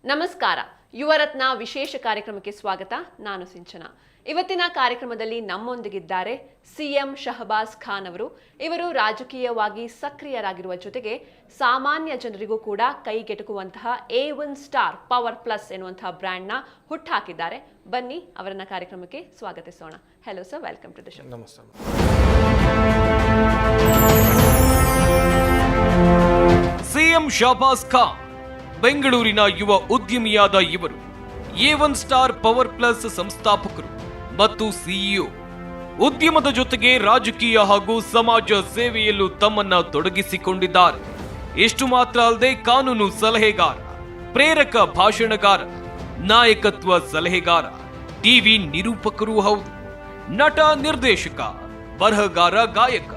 ನಮಸ್ಕಾರ. ಯುವರತ್ನ ವಿಶೇಷ ಕಾರ್ಯಕ್ರಮಕ್ಕೆ ಸ್ವಾಗತ. ನಾನು ಸಿಂಚನ. ಇವತ್ತಿನ ಕಾರ್ಯಕ್ರಮದಲ್ಲಿ ನಮ್ಮೊಂದಿಗಿದ್ದಾರೆ ಸಿಎಂ ಶಹಬಾಜ್ ಖಾನ್ ಅವರು. ಇವರು ರಾಜಕೀಯವಾಗಿ ಸಕ್ರಿಯರಾಗಿರುವ ಜೊತೆಗೆ ಸಾಮಾನ್ಯ ಜನರಿಗೂ ಕೂಡ ಕೈಗೆಟುಕುವಂತಹ A1 ಸ್ಟಾರ್ ಪವರ್ ಪ್ಲಸ್ ಎನ್ನುವಂತಹ ಬ್ರ್ಯಾಂಡ್ ನ ಹುಟ್ಟುಹಾಕಿದ್ದಾರೆ. ಬನ್ನಿ ಅವರನ್ನ ಕಾರ್ಯಕ್ರಮಕ್ಕೆ ಸ್ವಾಗತಿಸೋಣ. Hello sir, welcome to the show. ನಮಸ್ತೆ. ಸಿಎಂ ಶಹಬಾಜ್ ಖಾನ್ ಬೆಂಗಳೂರಿನ ಯುವ ಉದ್ಯಮಿಯಾದ ಇವರು A1 ಸ್ಟಾರ್ ಪವರ್ ಪ್ಲಸ್ ಸಂಸ್ಥಾಪಕರು ಮತ್ತು ಸಿಇಒ. ಉದ್ಯಮದ ಜೊತೆಗೆ ರಾಜಕೀಯ ಹಾಗೂ ಸಮಾಜ ಸೇವೆಯಲ್ಲೂ ತಮ್ಮನ್ನ ತೊಡಗಿಸಿಕೊಂಡಿದ್ದಾರೆ. ಇಷ್ಟು ಮಾತ್ರ ಅಲ್ಲದೆ ಕಾನೂನು ಸಲಹೆಗಾರ, ಪ್ರೇರಕ ಭಾಷಣಗಾರ, ನಾಯಕತ್ವ ಸಲಹೆಗಾರ, ಟಿವಿ ನಿರೂಪಕರೂ ಹೌದು. ನಟ, ನಿರ್ದೇಶಕ, ಬರಹಗಾರ, ಗಾಯಕ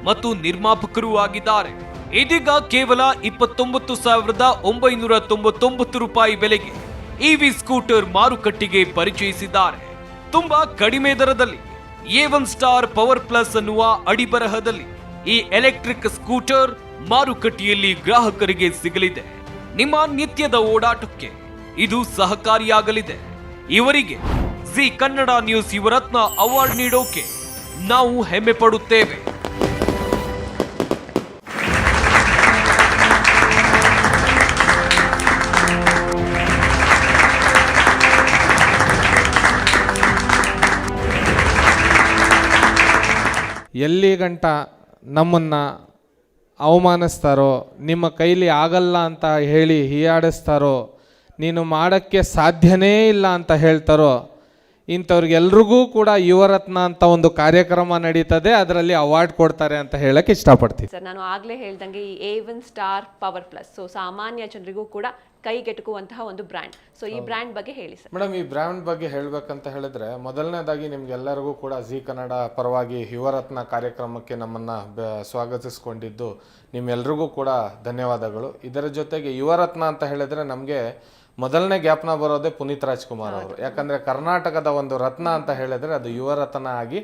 ಮತ್ತು ನಿರ್ಮಾಪಕರೂ ಆಗಿದ್ದಾರೆ. ಇದೀಗ ಕೇವಲ 29,999 ರೂಪಾಯಿ ಬೆಲೆಗೆ ಇವಿ ಸ್ಕೂಟರ್ ಮಾರುಕಟ್ಟೆಗೆ ಪರಿಚಯಿಸಿದ್ದಾರೆ. ತುಂಬಾ ಕಡಿಮೆ ದರದಲ್ಲಿ A1 ಸ್ಟಾರ್ ಪವರ್ ಪ್ಲಸ್ ಅನ್ನುವ ಅಡಿಬರಹದಲ್ಲಿ ಈ ಎಲೆಕ್ಟ್ರಿಕ್ ಸ್ಕೂಟರ್ ಮಾರುಕಟ್ಟೆಯಲ್ಲಿ ಗ್ರಾಹಕರಿಗೆ ಸಿಗಲಿದೆ. ನಿಮ್ಮ ನಿತ್ಯದ ಓಡಾಟಕ್ಕೆ ಇದು ಸಹಕಾರಿಯಾಗಲಿದೆ. ಇವರಿಗೆ Zee Kannada news Yuvaratna award ನೀಡೋಕೆ ನಾವು ಹೆಮ್ಮೆ ಪಡುತ್ತೇವೆ. ಎಲ್ಲಿ ಗಂಟ ನಮ್ಮನ್ನು ಅವಮಾನಿಸ್ತಾರೋ, ನಿಮ್ಮ ಕೈಲಿ ಆಗಲ್ಲ ಅಂತ ಹೇಳಿ ಹೀಯಾಡಿಸ್ತಾರೋ, ನೀನು ಮಾಡೋಕ್ಕೆ ಸಾಧ್ಯನೇ ಇಲ್ಲ ಅಂತ ಹೇಳ್ತಾರೋ, ಇಂಥವ್ರಿಗೆಲ್ರಿಗೂ ಕೂಡ ಯುವರತ್ನ ಅಂತ ಒಂದು ಕಾರ್ಯಕ್ರಮ ನಡೀತದೆ. ಅದರಲ್ಲಿ ಅವಾರ್ಡ್ ಕೊಡ್ತಾರೆ ಅಂತ ಹೇಳಕ್ಕೆ ಇಷ್ಟಪಡ್ತೀನಿ. ಸರ್, ನಾನು ಆಗ್ಲೇ ಹೇಳ್ದಂಗೆ ಈ A1 ಸ್ಟಾರ್ ಪವರ್ ಪ್ಲಸ್ ಸಾಮಾನ್ಯ ಜನರಿಗೂ ಕೂಡ ಕೈಗೆಟುಕುವಂತಹ ಒಂದು ಬ್ರ್ಯಾಂಡ್. ಸೊ ಈ ಬ್ರ್ಯಾಂಡ್ ಬಗ್ಗೆ ಹೇಳಿ ಸರ್. ಮೇಡಮ್, ಈ ಬ್ರ್ಯಾಂಡ್ ಬಗ್ಗೆ ಹೇಳಬೇಕಂತ ಹೇಳಿದ್ರೆ, ಮೊದಲನೇದಾಗಿ ನಿಮ್ಗೆಲ್ಲರಿಗೂ ಕೂಡ ಜಿ ಕನ್ನಡ ಪರವಾಗಿ ಯುವರತ್ನ ಕಾರ್ಯಕ್ರಮಕ್ಕೆ ನಮ್ಮನ್ನು ಸ್ವಾಗತಿಸ್ಕೊಂಡಿದ್ದು ನಿಮ್ಮೆಲ್ರಿಗೂ ಕೂಡ ಧನ್ಯವಾದಗಳು. ಇದರ ಜೊತೆಗೆ ಯುವರತ್ನ ಅಂತ ಹೇಳಿದ್ರೆ ನಮಗೆ ಮೊದಲನೇ ಜ್ಞಾಪನ ಬರೋದೇ ಪುನೀತ್ ರಾಜ್ಕುಮಾರ್ ಅವರು. ಯಾಕಂದರೆ ಕರ್ನಾಟಕದ ಒಂದು ರತ್ನ ಅಂತ ಹೇಳಿದ್ರೆ ಅದು ಯುವರತ್ನ ಆಗಿ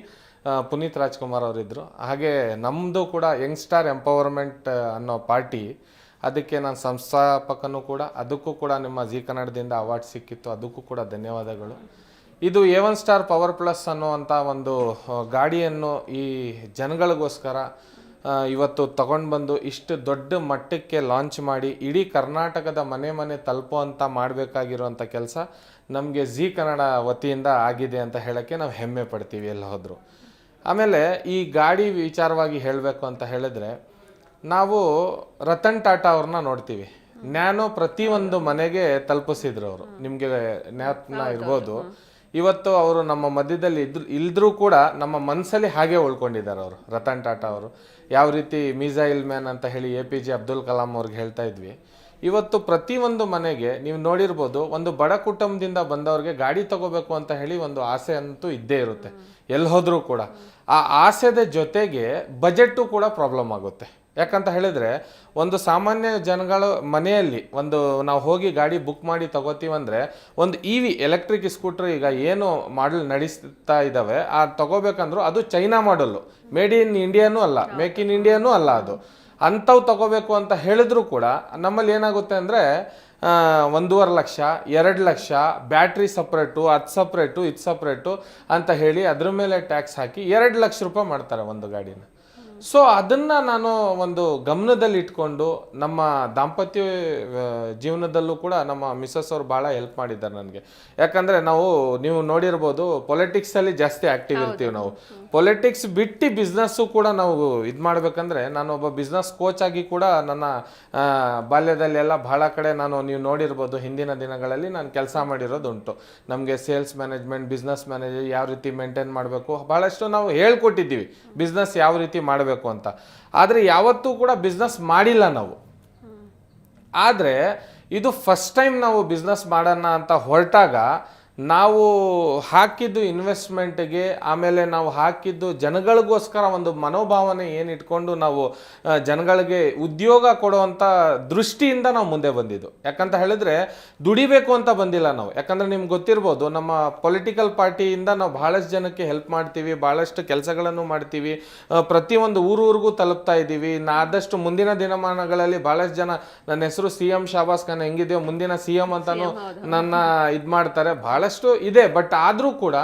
ಪುನೀತ್ ರಾಜ್ಕುಮಾರ್ ಅವರಿದ್ದರು. ಹಾಗೆ ನಮ್ಮದು ಕೂಡ ಯಂಗ್ಸ್ಟಾರ್ ಎಂಪವರ್ಮೆಂಟ್ ಅನ್ನೋ ಪಾರ್ಟಿ, ಅದಕ್ಕೆ ನಾನು ಸಂಸ್ಥಾಪಕನೂ ಕೂಡ. ಅದಕ್ಕೂ ಕೂಡ ನಿಮ್ಮ ಜಿ ಕನ್ನಡದಿಂದ ಅವಾರ್ಡ್ ಸಿಕ್ಕಿತ್ತು, ಅದಕ್ಕೂ ಕೂಡ ಧನ್ಯವಾದಗಳು. ಇದು A1 ಸ್ಟಾರ್ ಪವರ್ ಪ್ಲಸ್ ಅನ್ನುವಂಥ ಒಂದು ಗಾಡಿಯನ್ನು ಈ ಜನಗಳಿಗೋಸ್ಕರ ಇವತ್ತು ತಗೊಂಡು ಬಂದು ಇಷ್ಟು ದೊಡ್ಡ ಮಟ್ಟಕ್ಕೆ ಲಾಂಚ್ ಮಾಡಿ ಇಡೀ ಕರ್ನಾಟಕದ ಮನೆ ಮನೆ ತಲುಪುವಂಥ ಮಾಡಬೇಕಾಗಿರುವಂಥ ಕೆಲಸ ನಮಗೆ ಜಿ ಕನ್ನಡ ವತಿಯಿಂದ ಆಗಿದೆ ಅಂತ ಹೇಳೋಕ್ಕೆ ನಾವು ಹೆಮ್ಮೆ ಪಡ್ತೀವಿ ಎಲ್ಲ ಹೋದ್ರು. ಆಮೇಲೆ ಈ ಗಾಡಿ ವಿಚಾರವಾಗಿ ಹೇಳಬೇಕು ಅಂತ ಹೇಳಿದ್ರೆ, ನಾವು ರತನ್ ಟಾಟಾ ಅವ್ರನ್ನ ನೋಡ್ತೀವಿ. ನ್ಯಾನೋ ಪ್ರತಿಯೊಂದು ಮನೆಗೆ ತಲುಪಿಸಿದ್ರು ಅವರು. ನಿಮಗೆ ಜ್ಞಾಪನ ಇರ್ಬೋದು. ಇವತ್ತು ಅವರು ನಮ್ಮ ಮಧ್ಯದಲ್ಲಿ ಇಲ್ದ್ರೂ ಕೂಡ ನಮ್ಮ ಮನಸ್ಸಲ್ಲಿ ಹಾಗೆ ಉಳ್ಕೊಂಡಿದ್ದಾರೆ ಅವರು, ರತನ್ ಟಾಟಾ ಅವರು. ಯಾವ ರೀತಿ ಮಿಸೈಲ್ ಮ್ಯಾನ್ ಅಂತ ಹೇಳಿ APJ ಅಬ್ದುಲ್ ಕಲಾಂ ಅವ್ರಿಗೆ ಹೇಳ್ತಾ ಇದ್ವಿ. ಇವತ್ತು ಪ್ರತಿಯೊಂದು ಮನೆಗೆ ನೀವು ನೋಡಿರ್ಬೋದು, ಒಂದು ಬಡ ಕುಟುಂಬದಿಂದ ಬಂದವ್ರಿಗೆ ಗಾಡಿ ತಗೋಬೇಕು ಅಂತ ಹೇಳಿ ಒಂದು ಆಸೆ ಅಂತೂ ಇದ್ದೇ ಇರುತ್ತೆ ಎಲ್ಲಿ ಹೋದ್ರೂ ಕೂಡ. ಆ ಆಸೆದ ಜೊತೆಗೆ ಬಜೆಟ್ಟು ಕೂಡ ಪ್ರಾಬ್ಲಮ್ ಆಗುತ್ತೆ. ಯಾಕಂತ ಹೇಳಿದ್ರೆ, ಒಂದು ಸಾಮಾನ್ಯ ಜನಗಳ ಮನೆಯಲ್ಲಿ ಒಂದು ನಾವು ಹೋಗಿ ಗಾಡಿ ಬುಕ್ ಮಾಡಿ ತಗೋತೀವಂದ್ರೆ, ಒಂದು EV ಎಲೆಕ್ಟ್ರಿಕ್ ಸ್ಕೂಟರ್ ಈಗ ಏನು ಮಾಡಲ್ ನಡೆಸ್ತಾ ಇದ್ದಾವೆ ಆ ತಗೋಬೇಕಂದ್ರೂ ಅದು ಚೈನಾ ಮಾಡಲ್ಲು, ಮೇಡ್ ಇನ್ ಇಂಡಿಯಾನೂ ಅಲ್ಲ, ಮೇಕ್ ಇನ್ ಇಂಡಿಯಾನೂ ಅಲ್ಲ. ಅದು ಅಂಥವು ತಗೋಬೇಕು ಅಂತ ಹೇಳಿದ್ರು ಕೂಡ ನಮ್ಮಲ್ಲಿ ಏನಾಗುತ್ತೆ ಅಂದರೆ 1.5 ಲಕ್ಷ, 2 ಲಕ್ಷ, ಬ್ಯಾಟ್ರಿ ಸಪ್ರೇಟು, ಅದು ಸಪ್ರೇಟು, ಇದು ಸಪ್ರೇಟು ಅಂತ ಹೇಳಿ ಅದ್ರ ಮೇಲೆ ಟ್ಯಾಕ್ಸ್ ಹಾಕಿ 2 ಲಕ್ಷ ರೂಪಾಯಿ ಮಾಡ್ತಾರೆ ಒಂದು ಗಾಡಿನ. ಸೊ ಅದನ್ನು ನಾನು ಒಂದು ಗಮನದಲ್ಲಿ ಇಟ್ಕೊಂಡು ನಮ್ಮ ದಾಂಪತ್ಯ ಜೀವನದಲ್ಲೂ ಕೂಡ ನಮ್ಮ ಮಿಸ್ಸಸ್ ಅವರು ಭಾಳ ಹೆಲ್ಪ್ ಮಾಡಿದ್ದಾರೆ ನನಗೆ. ಯಾಕಂದರೆ ನೀವು ನೋಡಿರ್ಬೋದು, ಪೊಲಿಟಿಕ್ಸಲ್ಲಿ ಜಾಸ್ತಿ ಆ್ಯಕ್ಟಿವ್ ಇರ್ತೀವಿ ನಾವು. ಪೊಲಿಟಿಕ್ಸ್ ಬಿಟ್ಟು ಬಿಸ್ನೆಸ್ಸು ಕೂಡ ನಾವು ಇದು ಮಾಡಬೇಕಂದ್ರೆ, ನಾನು ಒಬ್ಬ ಬಿಸ್ನೆಸ್ ಕೋಚ್ ಆಗಿ ಕೂಡ ನನ್ನ ಬಾಲ್ಯದಲ್ಲೆಲ್ಲ ಭಾಳ ಕಡೆ ನೀವು ನೋಡಿರ್ಬೋದು, ಹಿಂದಿನ ದಿನಗಳಲ್ಲಿ ನಾನು ಕೆಲಸ ಮಾಡಿರೋದುಂಟು. ನಮಗೆ ಸೇಲ್ಸ್ ಮ್ಯಾನೇಜ್ಮೆಂಟ್, ಬಿಸ್ನೆಸ್ ಮ್ಯಾನೇಜರ್ ಯಾವ ರೀತಿ ಮೇಂಟೈನ್ ಮಾಡಬೇಕು ಭಾಳಷ್ಟು ನಾವು ಹೇಳ್ಕೊಟ್ಟಿದ್ದೀವಿ, ಬಿಸ್ನೆಸ್ ಯಾವ ರೀತಿ ಮಾಡಬೇಕು ಅಂತ. ಆದರೆ ಯಾವತ್ತೂ ಕೂಡ ಬಿಸ್ನೆಸ್ ಮಾಡಿಲ್ಲ ನಾವು. ಆದರೆ ಇದು ಫಸ್ಟ್ ಟೈಮ್ ನಾವು ಬಿಸ್ನೆಸ್ ಮಾಡೋಣ ಅಂತ ಹೊರಟಾಗ ನಾವು ಹಾಕಿದ್ದು ಇನ್ವೆಸ್ಟ್ಮೆಂಟ್ಗೆ, ಆಮೇಲೆ ನಾವು ಹಾಕಿದ್ದು ಜನಗಳಿಗೋಸ್ಕರ ಒಂದು ಮನೋಭಾವನೆ ಏನು ಇಟ್ಕೊಂಡು ನಾವು ಜನಗಳಿಗೆ ಉದ್ಯೋಗ ಕೊಡುವಂಥ ದೃಷ್ಟಿಯಿಂದ ನಾವು ಮುಂದೆ ಬಂದಿದ್ದು. ಯಾಕಂತ ಹೇಳಿದ್ರೆ ದುಡಿಬೇಕು ಅಂತ ಬಂದಿಲ್ಲ ನಾವು. ಯಾಕಂದ್ರೆ ನಿಮ್ಗೆ ಗೊತ್ತಿರ್ಬೋದು, ನಮ್ಮ ಪೊಲಿಟಿಕಲ್ ಪಾರ್ಟಿಯಿಂದ ನಾವು ಬಹಳಷ್ಟು ಜನಕ್ಕೆ ಹೆಲ್ಪ್ ಮಾಡ್ತೀವಿ, ಬಹಳಷ್ಟು ಕೆಲಸಗಳನ್ನು ಮಾಡ್ತೀವಿ, ಪ್ರತಿಯೊಂದು ಊರೂರಿಗೂ ತಲುಪ್ತಾ ಇದ್ದೀವಿ. ಆದಷ್ಟು ಮುಂದಿನ ದಿನಮಾನಗಳಲ್ಲಿ ಬಹಳಷ್ಟು ಜನ ನನ್ನ ಹೆಸರು CM ಶಹಬಾಸ್ ಖಾನ್, ಹೆಂಗಿದೆಯೋ ಮುಂದಿನ CM ಅಂತಾನು ನನ್ನ ಇದು ಮಾಡ್ತಾರೆ, ಬಹಳಷ್ಟು ಇದೆ. ಬಟ್ ಆದರೂ ಕೂಡ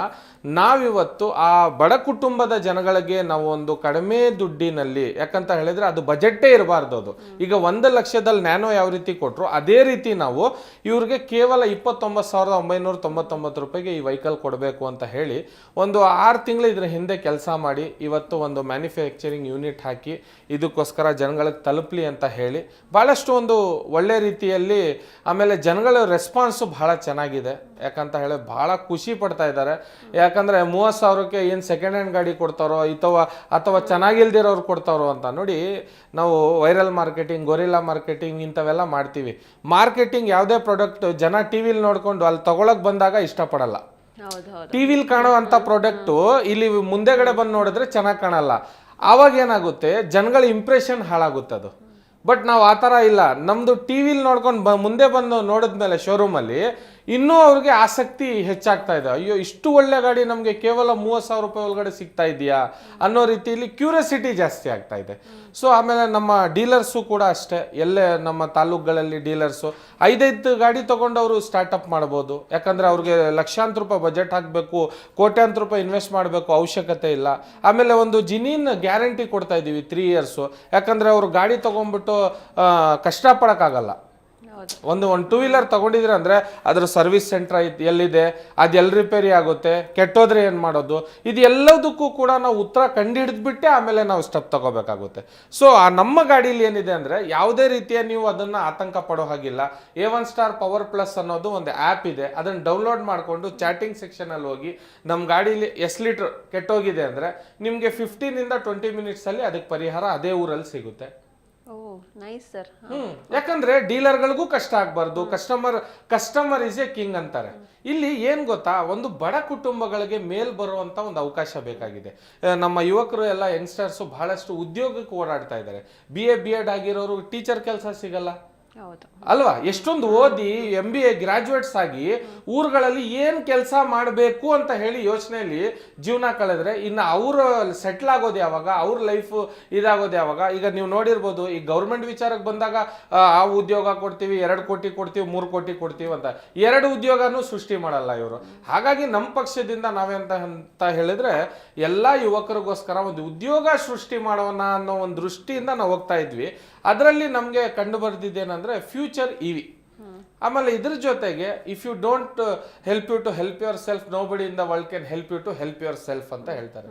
ನಾವಿವತ್ತು ಆ ಬಡ ಕುಟುಂಬದ ಜನಗಳಿಗೆ ನಾವು ಒಂದು ಕಡಿಮೆ ದುಡ್ಡಿನಲ್ಲಿ, ಯಾಕಂತ ಹೇಳಿದ್ರೆ ಅದು ಬಜೆಟ್ಟೇ ಇರಬಾರ್ದು. ಅದು ಈಗ 1 ಲಕ್ಷದಲ್ಲಿ ನ್ಯಾನೋ ಯಾವ ರೀತಿ ಕೊಟ್ಟರು ಅದೇ ರೀತಿ ನಾವು ಇವ್ರಿಗೆ ಕೇವಲ 29,999 ರೂಪಾಯಿಗೆ ಈ ವೆಹಿಕಲ್ ಕೊಡಬೇಕು ಅಂತ ಹೇಳಿ ಒಂದು 6 ತಿಂಗಳು ಇದ್ರ ಹಿಂದೆ ಕೆಲಸ ಮಾಡಿ ಇವತ್ತು ಒಂದು ಮ್ಯಾನುಫ್ಯಾಕ್ಚರಿಂಗ್ ಯೂನಿಟ್ ಹಾಕಿ ಇದಕ್ಕೋಸ್ಕರ ಜನಗಳಿಗೆ ತಲುಪಲಿ ಅಂತ ಹೇಳಿ ಭಾಳಷ್ಟು ಒಂದು ಒಳ್ಳೆ ರೀತಿಯಲ್ಲಿ, ಆಮೇಲೆ ಜನಗಳ ರೆಸ್ಪಾನ್ಸು ಬಹಳ ಚೆನ್ನಾಗಿದೆ. ಯಾಕಂತ ಹೇಳಿ ಬಹಳ ಖುಷಿ ಪಡ್ತಾ ಇದ್ದಾರೆ. ಯಾಕಂದ್ರೆ 30,000ಕ್ಕೆ ಏನು ಸೆಕೆಂಡ್ ಹ್ಯಾಂಡ್ ಗಾಡಿ ಕೊಡ್ತಾರೋ ಅಥವಾ ಚೆನ್ನಾಗಿಲ್ದಿರೋರು ಕೊಡ್ತಾರೋ ಅಂತ ನೋಡಿ. ನಾವು ವೈರಲ್ ಮಾರ್ಕೆಟಿಂಗ್, ಗೊರಿಲ್ಲಾ ಮಾರ್ಕೆಟಿಂಗ್ ಇಂಥವೆಲ್ಲ ಮಾಡ್ತೀವಿ. ಮಾರ್ಕೆಟಿಂಗ್ ಯಾವುದೇ ಪ್ರಾಡಕ್ಟ್ ಜನ ಟಿವಿಲಿ ನೋಡ್ಕೊಂಡು ಅಲ್ಲಿ ತಗೊಳಕ್ ಬಂದಾಗ ಇಷ್ಟಪಡಲ್ಲ. ಟಿವಿಲಿ ಕಾಣೋ ಅಂತ ಪ್ರಾಡಕ್ಟು ಇಲ್ಲಿ ಮುಂದೆಗಡೆ ಬಂದು ನೋಡಿದ್ರೆ ಚೆನ್ನಾಗಿ ಕಾಣಲ್ಲ. ಆವಾಗ ಏನಾಗುತ್ತೆ, ಜನಗಳ ಇಂಪ್ರೆಷನ್ ಹಾಳಾಗುತ್ತೆ ಅದು. ಬಟ್ ನಾವು ಆ ಥರ ಇಲ್ಲ. ನಮ್ಮದು ಟಿವಿಲಿ ನೋಡ್ಕೊಂಡು ಮುಂದೆ ಬಂದು ನೋಡಿದ್ಮೇಲೆ ಶೋರೂಮಲ್ಲಿ ಇನ್ನೂ ಅವ್ರಿಗೆ ಆಸಕ್ತಿ ಹೆಚ್ಚಾಗ್ತಾ ಇದೆ. ಅಯ್ಯೋ, ಇಷ್ಟು ಒಳ್ಳೆ ಗಾಡಿ ನಮಗೆ ಕೇವಲ 30,000 ರೂಪಾಯಿ ಒಳಗಡೆ ಸಿಗ್ತಾ ಇದೆಯಾ ಅನ್ನೋ ರೀತಿಯಲ್ಲಿ ಕ್ಯೂರಿಯಾಸಿಟಿ ಜಾಸ್ತಿ ಆಗ್ತಾ ಇದೆ. ಸೊ ಆಮೇಲೆ ನಮ್ಮ ಡೀಲರ್ಸು ಕೂಡ ಅಷ್ಟೇ, ಎಲ್ಲೇ ನಮ್ಮ ತಾಲೂಕುಗಳಲ್ಲಿ ಡೀಲರ್ಸು 5 ಗಾಡಿ ತೊಗೊಂಡವರು ಸ್ಟಾರ್ಟಪ್ ಮಾಡ್ಬೋದು. ಯಾಕಂದರೆ ಅವ್ರಿಗೆ ಲಕ್ಷಾಂತರ ರೂಪಾಯಿ ಬಜೆಟ್ ಹಾಕಬೇಕು, ಕೋಟ್ಯಾಂತರ ರೂಪಾಯಿ ಇನ್ವೆಸ್ಟ್ ಮಾಡಬೇಕು ಅವಶ್ಯಕತೆ ಇಲ್ಲ. ಆಮೇಲೆ ಒಂದು ಜಿನೀನ್ ಗ್ಯಾರಂಟಿ ಕೊಡ್ತಾ ಇದ್ದೀವಿ 3 ಇಯರ್ಸು. ಯಾಕಂದರೆ ಅವರು ಗಾಡಿ ತೊಗೊಂಡ್ಬಿಟ್ಟು ಕಷ್ಟಪಡೋಕ್ಕಾಗಲ್ಲ. ಒಂದು 2 ವೀಲರ್ ತಗೊಂಡಿದ್ರೆ ಅಂದರೆ ಅದರ ಸರ್ವಿಸ್ ಸೆಂಟರ್ ಎಲ್ಲಿದೆ, ಅದೆಲ್ಲ ರಿಪೇರಿ ಆಗುತ್ತೆ, ಕೆಟ್ಟೋದ್ರೆ ಏನು ಮಾಡೋದು, ಇದು ಎಲ್ಲದಕ್ಕೂ ಕೂಡ ನಾವು ಉತ್ತರ ಕಂಡುಹಿಡಿದ್ಬಿಟ್ಟೆ ಆಮೇಲೆ ನಾವು ಸ್ಟೆಪ್ ತಗೋಬೇಕಾಗುತ್ತೆ. ಸೊ ಆ ನಮ್ಮ ಗಾಡೀಲಿ ಏನಿದೆ ಅಂದರೆ ಯಾವುದೇ ರೀತಿಯ ನೀವು ಅದನ್ನು ಆತಂಕ ಪಡೋ ಹಾಗಿಲ್ಲ. A1 ಸ್ಟಾರ್ ಪವರ್ ಪ್ಲಸ್ ಅನ್ನೋದು ಒಂದು ಆ್ಯಪ್ ಇದೆ. ಅದನ್ನು ಡೌನ್ಲೋಡ್ ಮಾಡಿಕೊಂಡು ಚಾಟಿಂಗ್ ಸೆಕ್ಷನಲ್ಲಿ ಹೋಗಿ ನಮ್ಮ ಗಾಡೀಲಿ ಎಷ್ಟು ಲೀಟ್ರ್ ಕೆಟ್ಟೋಗಿದೆ ಅಂದರೆ ನಿಮಗೆ 15 to 20 ಮಿನಿಟ್ಸಲ್ಲಿ ಅದಕ್ಕೆ ಪರಿಹಾರ ಅದೇ ಊರಲ್ಲಿ ಸಿಗುತ್ತೆ. ಯಾಕಂದ್ರೆ ಡೀಲರ್ಗಳಿಗೂ ಕಷ್ಟ ಆಗ್ಬಾರ್ದು. ಕಸ್ಟಮರ್ ಇಸ್ ಎ ಕಿಂಗ್ ಅಂತಾರೆ. ಇಲ್ಲಿ ಏನ್ ಗೊತ್ತಾ, ಒಂದು ಬಡ ಕುಟುಂಬಗಳಿಗೆ ಮೇಲ್ ಬರುವಂತ ಒಂದು ಅವಕಾಶ ಬೇಕಾಗಿದೆ. ನಮ್ಮ ಯುವಕರು ಎಲ್ಲ ಯಂಗ್ಸ್ಟರ್ಸು ಬಹಳಷ್ಟು ಉದ್ಯೋಗಕ್ಕೆ ಓಡಾಡ್ತಾ ಇದ್ದಾರೆ. BA B.Ed ಆಗಿರೋರು ಟೀಚರ್ ಕೆಲಸ ಸಿಗಲ್ಲ ಅಲ್ವಾ? ಎಷ್ಟೊಂದು ಓದಿ MBA ಗ್ರಾಜುಯೇಟ್ಸ್ ಆಗಿ ಊರುಗಳಲ್ಲಿ ಏನ್ ಕೆಲಸ ಮಾಡಬೇಕು ಅಂತ ಹೇಳಿ ಯೋಚನೆಯಲ್ಲಿ ಜೀವನ ಕಳೆದ್ರೆ ಇನ್ನು ಅವರು ಸೆಟ್ಲ್ ಆಗೋದು ಯಾವಾಗ, ಅವ್ರ ಲೈಫ್ ಇದಾಗೋದು ಯಾವಾಗ? ಈಗ ನೀವು ನೋಡಿರ್ಬೋದು, ಈ ಗೌರ್ಮೆಂಟ್ ವಿಚಾರಕ್ಕೆ ಬಂದಾಗ ಆ ಉದ್ಯೋಗ ಕೊಡ್ತೀವಿ, 2 ಕೋಟಿ ಕೊಡ್ತೀವಿ, 3 ಕೋಟಿ ಕೊಡ್ತೀವಿ ಅಂತ 2 ಉದ್ಯೋಗನೂ ಸೃಷ್ಟಿ ಮಾಡಲ್ಲ ಇವರು. ಹಾಗಾಗಿ ನಮ್ಮ ಪಕ್ಷದಿಂದ ನಾವೇಂತ ಹೇಳಿದ್ರೆ ಎಲ್ಲ ಯುವಕರಿಗೋಸ್ಕರ ಒಂದು ಉದ್ಯೋಗ ಸೃಷ್ಟಿ ಮಾಡೋಣ ಅನ್ನೋ ಒಂದು ದೃಷ್ಟಿಯಿಂದ ನಾವು ಹೋಗ್ತಾ ಇದ್ವಿ. ಅದರಲ್ಲಿ ನಮಗೆ ಕಂಡು ಬರ್ದಿದ್ದೇನೆಂದ್ರೆ ಫ್ಯೂಚರ್ EV. ಆಮೇಲೆ ಇದ್ರ ಜೊತೆಗೆ if you don't help you to help yourself, nobody in the world can help you to help yourself ಅಂತ ಹೇಳ್ತಾರೆ.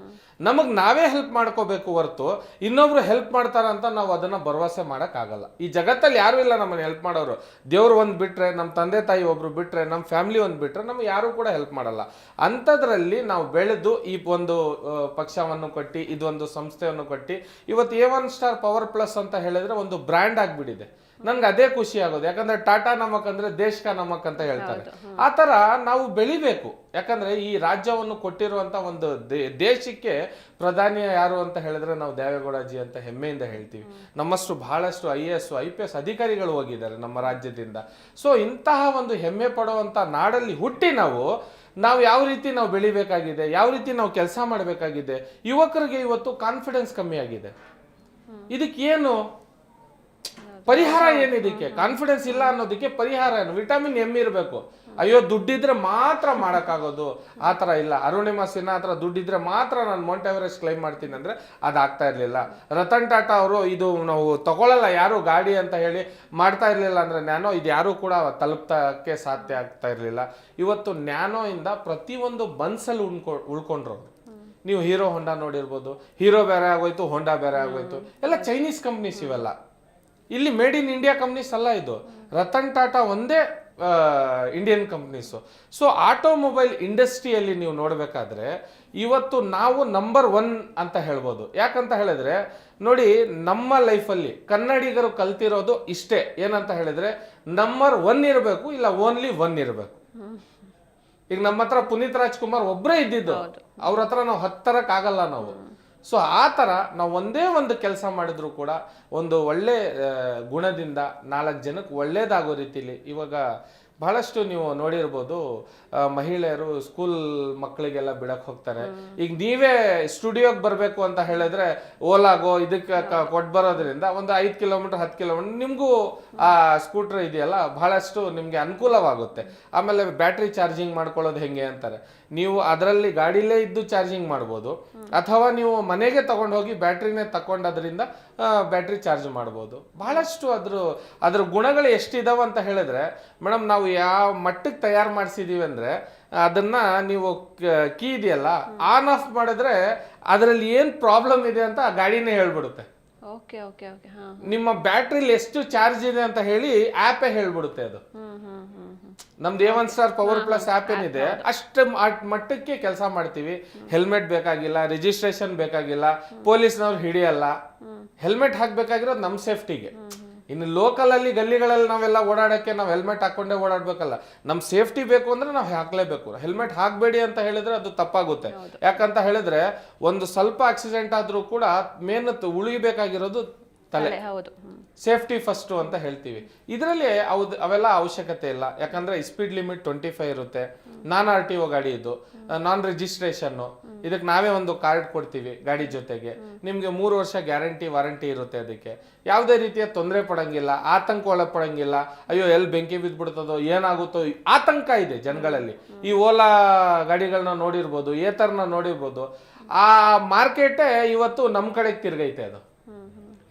ನಮಗೆ ನಾವೇ ಹೆಲ್ಪ್ ಮಾಡ್ಕೋಬೇಕು ಹೊರತು ಇನ್ನೊಬ್ರು ಹೆಲ್ಪ್ ಮಾಡ್ತಾರಂತ ನಾವು ಅದನ್ನ ಭರವಸೆ ಮಾಡೋಕ್ಕಾಗಲ್ಲ. ಈ ಜಗತ್ತಲ್ಲಿ ಯಾರು ಇಲ್ಲ ನಮ್ಮನ್ನು ಹೆಲ್ಪ್ ಮಾಡೋರು. ದೇವ್ರು ಒಂದು ಬಿಟ್ರೆ, ನಮ್ಮ ತಂದೆ ತಾಯಿ ಒಬ್ರು ಬಿಟ್ರೆ, ನಮ್ಮ ಫ್ಯಾಮಿಲಿ ಒಂದು ಬಿಟ್ರೆ ನಮ್ಗೆ ಯಾರು ಕೂಡ ಹೆಲ್ಪ್ ಮಾಡಲ್ಲ. ಅಂಥದ್ರಲ್ಲಿ ನಾವು ಬೆಳೆದು ಈ ಒಂದು ಪಕ್ಷವನ್ನು ಕಟ್ಟಿ, ಇದೊಂದು ಸಂಸ್ಥೆಯನ್ನು ಕಟ್ಟಿ ಇವತ್ತು A1 ಸ್ಟಾರ್ ಪವರ್ ಪ್ಲಸ್ ಅಂತ ಹೇಳಿದ್ರೆ ಒಂದು ಬ್ರ್ಯಾಂಡ್ ಆಗಿಬಿಟ್ಟಿದೆ. ನನ್ಗೆ ಅದೇ ಖುಷಿ ಆಗೋದು. ಯಾಕಂದ್ರೆ ಟಾಟಾ ನಮಕ್ ಅಂದ್ರೆ ದೇಶ ಕಾ ನಮಕ್ ಅಂತ ಹೇಳ್ತಾರೆ. ಆ ತರ ನಾವು ಬೆಳಿಬೇಕು. ಯಾಕಂದ್ರೆ ಈ ರಾಜ್ಯವನ್ನು ಕೊಟ್ಟಿರುವಂತ ಒಂದು ದೇಶಕ್ಕೆ ಪ್ರಧಾನಿ ಯಾರು ಅಂತ ಹೇಳಿದ್ರೆ ನಾವು ದೇವೇಗೌಡಜಿ ಅಂತ ಹೆಮ್ಮೆಯಿಂದ ಹೇಳ್ತೀವಿ. ನಮ್ಮಷ್ಟು ಬಹಳಷ್ಟು IAS IPS ಅಧಿಕಾರಿಗಳು ಹೋಗಿದ್ದಾರೆ ನಮ್ಮ ರಾಜ್ಯದಿಂದ. ಸೊ ಇಂತಹ ಒಂದು ಹೆಮ್ಮೆ ಪಡುವಂತ ನಾಡಲ್ಲಿ ಹುಟ್ಟಿ ನಾವು ಯಾವ ರೀತಿ ನಾವು ಬೆಳಿಬೇಕಾಗಿದೆ, ಯಾವ ರೀತಿ ನಾವು ಕೆಲಸ ಮಾಡಬೇಕಾಗಿದೆ. ಯುವಕರಿಗೆ ಇವತ್ತು ಕಾನ್ಫಿಡೆನ್ಸ್ ಕಮ್ಮಿ ಆಗಿದೆ. ಇದಕ್ಕೆ ಏನು ಪರಿಹಾರ? ಏನಿದಕ್ಕೆ ಕಾನ್ಫಿಡೆನ್ಸ್ ಇಲ್ಲ ಅನ್ನೋದಕ್ಕೆ ಪರಿಹಾರ ಏನು? ವಿಟಮಿನ್ M ಇರಬೇಕು. ಅಯ್ಯೋ ದುಡ್ಡಿದ್ರೆ ಮಾತ್ರ ಮಾಡೋಕ್ಕಾಗೋದು ಆ ಥರ ಇಲ್ಲ. ಅರುಣಿಮಾ ಸಿನ್ಹಾ ಹತ್ರ ದುಡ್ಡಿದ್ರೆ ಮಾತ್ರ ನಾನು ಮೌಂಟ್ ಎವರೆಸ್ಟ್ ಕ್ಲೈಮ್ ಮಾಡ್ತೀನಿ ಅಂದರೆ ಅದಾಗ್ತಾ ಇರಲಿಲ್ಲ. ರತನ್ ಟಾಟಾ ಅವರು ಇದು ನಾವು ತಗೊಳ್ಳಲ್ಲ ಯಾರು ಗಾಡಿ ಅಂತ ಹೇಳಿ ಮಾಡ್ತಾ ಇರಲಿಲ್ಲ ಅಂದರೆ ನ್ಯಾನೋ ಇದು ಯಾರೂ ಕೂಡ ತಲುಪ್ತಕ್ಕೆ ಸಾಧ್ಯ ಆಗ್ತಾ ಇರಲಿಲ್ಲ. ಇವತ್ತು ನ್ಯಾನೋ ಇಂದ ಪ್ರತಿಯೊಂದು ಬನ್ಸಲ್ಲಿ ಉಳ್ಕೊಂಡ್ರು. ನೀವು ಹೀರೋ ಹೊಂಡಾ ನೋಡಿರ್ಬೋದು. ಹೀರೋ ಬೇರೆ ಆಗೋಯ್ತು, ಹೊಂಡಾ ಬೇರೆ ಆಗೋಯ್ತು. ಎಲ್ಲ ಚೈನೀಸ್ ಕಂಪ್ನೀಸ್ ಇವೆಲ್ಲ. ಇಲ್ಲಿ ಮೇಡ್ ಇನ್ ಇಂಡಿಯಾ ಕಂಪ್ನೀಸ್ ಅಲ್ಲ ಇದು. ರತನ್ ಟಾಟಾ ಒಂದೇ ಇಂಡಿಯನ್ ಕಂಪ್ನೀಸು. ಸೊ ಆಟೋಮೊಬೈಲ್ ಇಂಡಸ್ಟ್ರಿಯಲ್ಲಿ ನೀವು ನೋಡಬೇಕಾದ್ರೆ ಇವತ್ತು ನಾವು ನಂಬರ್ 1 ಅಂತ ಹೇಳ್ಬೋದು. ಯಾಕಂತ ಹೇಳಿದ್ರೆ ನೋಡಿ, ನಮ್ಮ ಲೈಫಲ್ಲಿ ಕನ್ನಡಿಗರು ಕಲ್ತಿರೋದು ಇಷ್ಟೇ. ಏನಂತ ಹೇಳಿದ್ರೆ ನಂಬರ್ 1 ಇರಬೇಕು, ಇಲ್ಲ ಓನ್ಲಿ 1 ಇರಬೇಕು. ಈಗ ನಮ್ಮ ಹತ್ರ ಪುನೀತ್ ರಾಜ್ಕುಮಾರ್ ಒಬ್ಬರೇ ಇದ್ದಿದ್ದು, ಅವ್ರ ಹತ್ರ ನಾವು 10 ತರಕ್ ಆಗಲ್ಲ ನಾವು. ಸೊ ಆ ಥರ ನಾವು ಒಂದೇ ಒಂದು ಕೆಲಸ ಮಾಡಿದ್ರು ಕೂಡ ಒಂದು ಒಳ್ಳೆ ಗುಣದಿಂದ 4 ಜನಕ್ಕೆ ಒಳ್ಳೇದಾಗೋ ರೀತಿಲಿ. ಇವಾಗ ಬಹಳಷ್ಟು ನೀವು ನೋಡಿರ್ಬೋದು, ಮಹಿಳೆಯರು ಸ್ಕೂಲ್ ಮಕ್ಕಳಿಗೆಲ್ಲ ಬಿಡಕ್ ಹೋಗ್ತಾರೆ. ಈಗ ನೀವೇ ಸ್ಟುಡಿಯೋಗೆ ಬರಬೇಕು ಅಂತ ಹೇಳಿದ್ರೆ ಓಲಾಗೋ ಇದಕ್ಕೆ ಕೊಟ್ಟು ಬರೋದ್ರಿಂದ ಒಂದು 5 ಕಿಲೋಮೀಟರ್ 10 ಕಿಲೋಮೀಟರ್ ನಿಮಗೂ ಆ ಸ್ಕೂಟರ್ ಇದೆಯಲ್ಲ ಬಹಳಷ್ಟು ನಿಮಗೆ ಅನುಕೂಲವಾಗುತ್ತೆ. ಆಮೇಲೆ ಬ್ಯಾಟ್ರಿ ಚಾರ್ಜಿಂಗ್ ಮಾಡ್ಕೊಳ್ಳೋದು ಹೆಂಗೆ ಅಂತಾರೆ, ನೀವು ಅದರಲ್ಲಿ ಗಾಡಿಲೇ ಇದ್ದು ಚಾರ್ಜಿಂಗ್ ಮಾಡ್ಬೋದು, ಅಥವಾ ನೀವು ಮನೆಗೆ ತಗೊಂಡು ಹೋಗಿ ಬ್ಯಾಟ್ರಿನೇ ತಗೊಂಡದ್ರಿಂದ ಬ್ಯಾಟ್ರಿ ಚಾರ್ಜ್ ಮಾಡ್ಬೋದು. ಬಹಳಷ್ಟು ಅದ್ರ ಗುಣಗಳು ಎಷ್ಟಿದಾವ ಅಂತ ಹೇಳಿದ್ರೆ ಮೇಡಮ್, ನಾವು ಯಾವ ಮಟ್ಟಕ್ಕೆ ತಯಾರು ಮಾಡಿಸಿದೀವಿ ಅಂದ್ರೆ ಅದನ್ನ ನೀವು ಕೀ ಇದೆಯಲ್ಲ ಆನ್ ಆಫ್ ಮಾಡಿದ್ರೆ ಅದರಲ್ಲಿ ಏನ್ ಪ್ರಾಬ್ಲಮ್ ಇದೆ ಅಂತ ಆ ಗಾಡಿನೇ ಹೇಳ್ಬಿಡುತ್ತೆ. Okay okay okay. ನಿಮ್ಮ ಬ್ಯಾಟ್ರಿಲಿ ಎಷ್ಟು ಚಾರ್ಜ್ ಇದೆ ಅಂತ ಹೇಳಿ ಆಪೇ ಹೇಳ್ಬಿಡುತ್ತೆ. ಅದು ನಮ್ದು A1 star power plus app ಏನಿದೆ ಅಷ್ಟು ಮಟ್ಟಕ್ಕೆ ಕೆಲಸ ಮಾಡ್ತೀವಿ. ಹೆಲ್ಮೆಟ್ ಬೇಕಾಗಿಲ್ಲ, ರಿಜಿಸ್ಟ್ರೇಷನ್ ಬೇಕಾಗಿಲ್ಲ, ಪೊಲೀಸ್ನವ್ರು ಹಿಡಿಯಲ್ಲ. ಹೆಲ್ಮೆಟ್ ಹಾಕ್ಬೇಕಾಗಿರೋದು ನಮ್ಮ ಸೇಫ್ಟಿಗೆ. ಇನ್ನು ಲೋಕಲ್ ಅಲ್ಲಿ ಗಲ್ಲಿಗಳಲ್ಲಿ ನಾವೆಲ್ಲ ಓಡಾಡಕ್ಕೆ ನಾವು ಹೆಲ್ಮೆಟ್ ಹಾಕೊಂಡೇ ಓಡಾಡ್ಬೇಕಲ್ಲ. ನಮ್ ಸೇಫ್ಟಿ ಬೇಕು ಅಂದ್ರೆ ನಾವು ಹಾಕ್ಲೇಬೇಕು. ಹೆಲ್ಮೆಟ್ ಹಾಕ್ಬೇಡಿ ಅಂತ ಹೇಳಿದ್ರೆ ಅದು ತಪ್ಪಾಗುತ್ತೆ. ಯಾಕಂತ ಹೇಳಿದ್ರೆ ಒಂದು ಸ್ವಲ್ಪ ಆಕ್ಸಿಡೆಂಟ್ ಆದ್ರೂ ಕೂಡ ಮೇನ್ ಉಳಿಬೇಕಾಗಿರೋದು ತಲೆ. ಸೇಫ್ಟಿ ಫಸ್ಟ್ ಅಂತ ಹೇಳ್ತೀವಿ. ಇದರಲ್ಲಿ ಅವೆಲ್ಲ ಅವಶ್ಯಕತೆ ಇಲ್ಲ. ಯಾಕಂದ್ರೆ ಸ್ಪೀಡ್ ಲಿಮಿಟ್ 25 ಇರುತ್ತೆ. ನಾನ್ RTO ಗಾಡಿ ಇದು, ನಾನ್ ರಿಜಿಸ್ಟ್ರೇಷನ್. ಇದಕ್ಕೆ ನಾವೇ ಒಂದು ಕಾರ್ಡ್ ಕೊಡ್ತೀವಿ ಗಾಡಿ ಜೊತೆಗೆ. ನಿಮ್ಗೆ 3 ವರ್ಷ ಗ್ಯಾರಂಟಿ ವಾರಂಟಿ ಇರುತ್ತೆ. ಅದಕ್ಕೆ ಯಾವುದೇ ರೀತಿಯ ತೊಂದರೆ ಪಡಂಗಿಲ್ಲ, ಆತಂಕ ಒಳಪಡಂಗಿಲ್ಲ. ಅಯ್ಯೋ ಎಲ್ಲಿ ಬೆಂಕಿ ಬಿದ್ದ್ಬಿಡ್ತದೋ ಏನಾಗುತ್ತೋ ಆತಂಕ ಇದೆ ಜನಗಳಲ್ಲಿ. ಈ ಓಲಾ ಗಾಡಿಗಳನ್ನ ನೋಡಿರ್ಬೋದು, ಏತರ್ನ ನೋಡಿರ್ಬೋದು. ಆ ಮಾರ್ಕೆಟೇ ಇವತ್ತು ನಮ್ ಕಡೆಗೆ ತಿರ್ಗೈತೆ ಅದು.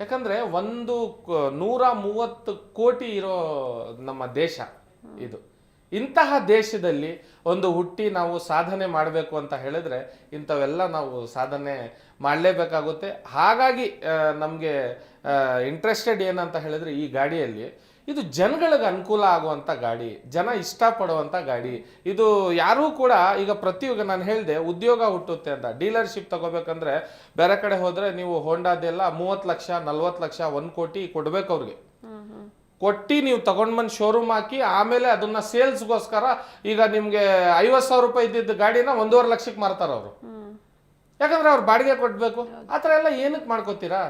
ಯಾಕಂದ್ರೆ 130 ಕೋಟಿ ಇರೋ ನಮ್ಮ ದೇಶ ಇದು. ಇಂತಹ ದೇಶದಲ್ಲಿ ಒಂದು ಹುಟ್ಟಿ ನಾವು ಸಾಧನೆ ಮಾಡಬೇಕು ಅಂತ ಹೇಳಿದ್ರೆ ಇಂಥವೆಲ್ಲ ನಾವು ಸಾಧನೆ ಮಾಡಲೇಬೇಕಾಗುತ್ತೆ. ಹಾಗಾಗಿ ನಮಗೆ ಇಂಟ್ರೆಸ್ಟೆಡ್ ಏನಂತ ಹೇಳಿದ್ರೆ ಈ ಗಾಡಿಯಲ್ಲಿ ಇದು ಜನಗಳಿಗೆ ಅನುಕೂಲ ಆಗುವಂಥ ಗಾಡಿ, ಜನ ಇಷ್ಟಪಡುವಂಥ ಗಾಡಿ ಇದು. ಯಾರೂ ಕೂಡ ಈಗ ಪ್ರತಿಯೊಬ್ಬ ನಾನು ಹೇಳಿದೆ ಉದ್ಯೋಗ ಹುಟ್ಟುತ್ತೆ ಅಂತ. ಡೀಲರ್ಶಿಪ್ ತಗೋಬೇಕಂದ್ರೆ ಬೇರೆ ಕಡೆ ಹೋದ್ರೆ ನೀವು ಹೋಂಡಾದೆಲ್ಲ 30 ಲಕ್ಷ 40 ಲಕ್ಷ 1 ಕೋಟಿ ಕೊಡ್ಬೇಕು ಅವ್ರಿಗೆ. ಕೊಟ್ಟು ನೀವು ತಗೊಂಡ್ಬಂದು ಶೋರೂಮ್ ಹಾಕಿ ಆಮೇಲೆ ಅದನ್ನ ಸೇಲ್ಸ್ಗೋಸ್ಕರ ಈಗ ನಿಮ್ಗೆ 50,000 ರೂಪಾಯಿ ಇದ್ದಿದ್ದ ಗಾಡಿನ 1.5 ಲಕ್ಷಕ್ಕೆ ಮಾರ್ತಾರ ಅವರು. ಯಾಕಂದ್ರೆ ಅವ್ರು ಬಾಡಿಗೆ ಕೊಡ್ಬೇಕು. ಆತರ ಎಲ್ಲ ಏನಕ್ಕೆ ಮಾಡ್ಕೋತೀರಾ?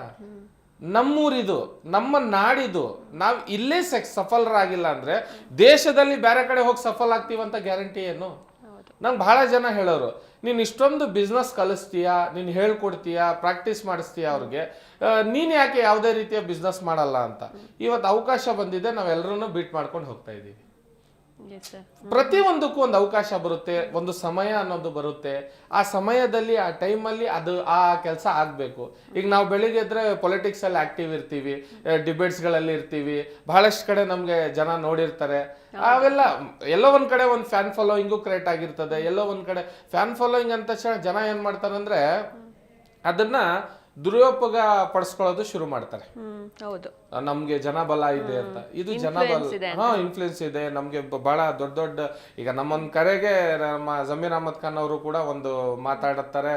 ನಮ್ಮೂರಿದು, ನಮ್ಮ ನಾಡಿದು. ನಾವು ಇಲ್ಲೇ ಸಫಲರಾಗಿಲ್ಲ ಅಂದ್ರೆ ದೇಶದಲ್ಲಿ ಬೇರೆ ಕಡೆ ಹೋಗಿ ಸಫಲ ಆಗ್ತೀವಂತ ಗ್ಯಾರಂಟಿ ಏನು? ನಂಗೆ ಬಹಳ ಜನ ಹೇಳೋರು, ನೀನು ಇಷ್ಟೊಂದು ಬಿಸ್ನೆಸ್ ಕಲಿಸ್ತೀಯಾ, ನೀನು ಹೇಳ್ಕೊಡ್ತೀಯಾ, ಪ್ರಾಕ್ಟೀಸ್ ಮಾಡಿಸ್ತೀಯಾ ಅವ್ರಿಗೆ, ನೀನು ಯಾಕೆ ಯಾವುದೇ ರೀತಿಯ ಬಿಸ್ನೆಸ್ ಮಾಡಲ್ಲ ಅಂತ. ಇವತ್ತು ಅವಕಾಶ ಬಂದಿದೆ, ನಾವೆಲ್ಲರೂ ಬೀಟ್ ಮಾಡ್ಕೊಂಡು ಹೋಗ್ತಾ ಇದ್ದೀವಿ. ಪ್ರತಿಯೊಂದಕ್ಕೂ ಒಂದು ಅವಕಾಶ ಬರುತ್ತೆ, ಒಂದು ಸಮಯ ಅನ್ನೋದು ಬರುತ್ತೆ. ಆ ಸಮಯದಲ್ಲಿ ಆ ಟೈಮಲ್ಲಿ ಆ ಕೆಲಸ ಆಗ್ಬೇಕು. ಈಗ ನಾವು ಬೆಳಿಗ್ಗೆ ಎದ್ರೆ ಪೊಲಿಟಿಕ್ಸ್ ಅಲ್ಲಿ ಆಕ್ಟಿವ್ ಇರ್ತೀವಿ, ಡಿಬೇಟ್ಸ್ಗಳಲ್ಲಿ ಇರ್ತೀವಿ, ಬಹಳಷ್ಟು ಕಡೆ ನಮ್ಗೆ ಜನ ನೋಡಿರ್ತಾರೆ. ಅವೆಲ್ಲ ಎಲ್ಲೋ ಒಂದ್ ಕಡೆ ಒಂದು ಫ್ಯಾನ್ ಫಾಲೋಯಿಂಗು ಕ್ರಿಯೇಟ್ ಆಗಿರ್ತದೆ. ಎಲ್ಲೋ ಒಂದ್ ಕಡೆ ಫ್ಯಾನ್ ಫಾಲೋಯಿಂಗ್ ಅಂತ ತಕ್ಷಣ ಜನ ಏನ್ ಮಾಡ್ತಾರೆ ಅಂದ್ರೆ ಅದನ್ನ ದುರುಪಯೋಗ ಪಡಿಸ್ಕೊಳ್ಳೋದು ಶುರು ಮಾಡ್ತಾರೆ. ನಮ್ಗೆ ಜನಬಲ ಇದೆ ಅಂತ. ಇದು ಜನಬಲ ಇನ್ಫ್ಲೂಯೆನ್ಸ್ ಇದೆ ನಮ್ಗೆ ಬಹಳ ದೊಡ್ಡ. ಈಗ ನಮ್ಮೊಂದ್ ಕರೆಗೆ ನಮ್ಮ ಜಮೀರ್ ಅಹಮದ್ ಖಾನ್ ಅವರು ಕೂಡ ಒಂದು ಮಾತಾಡುತ್ತಾರೆ.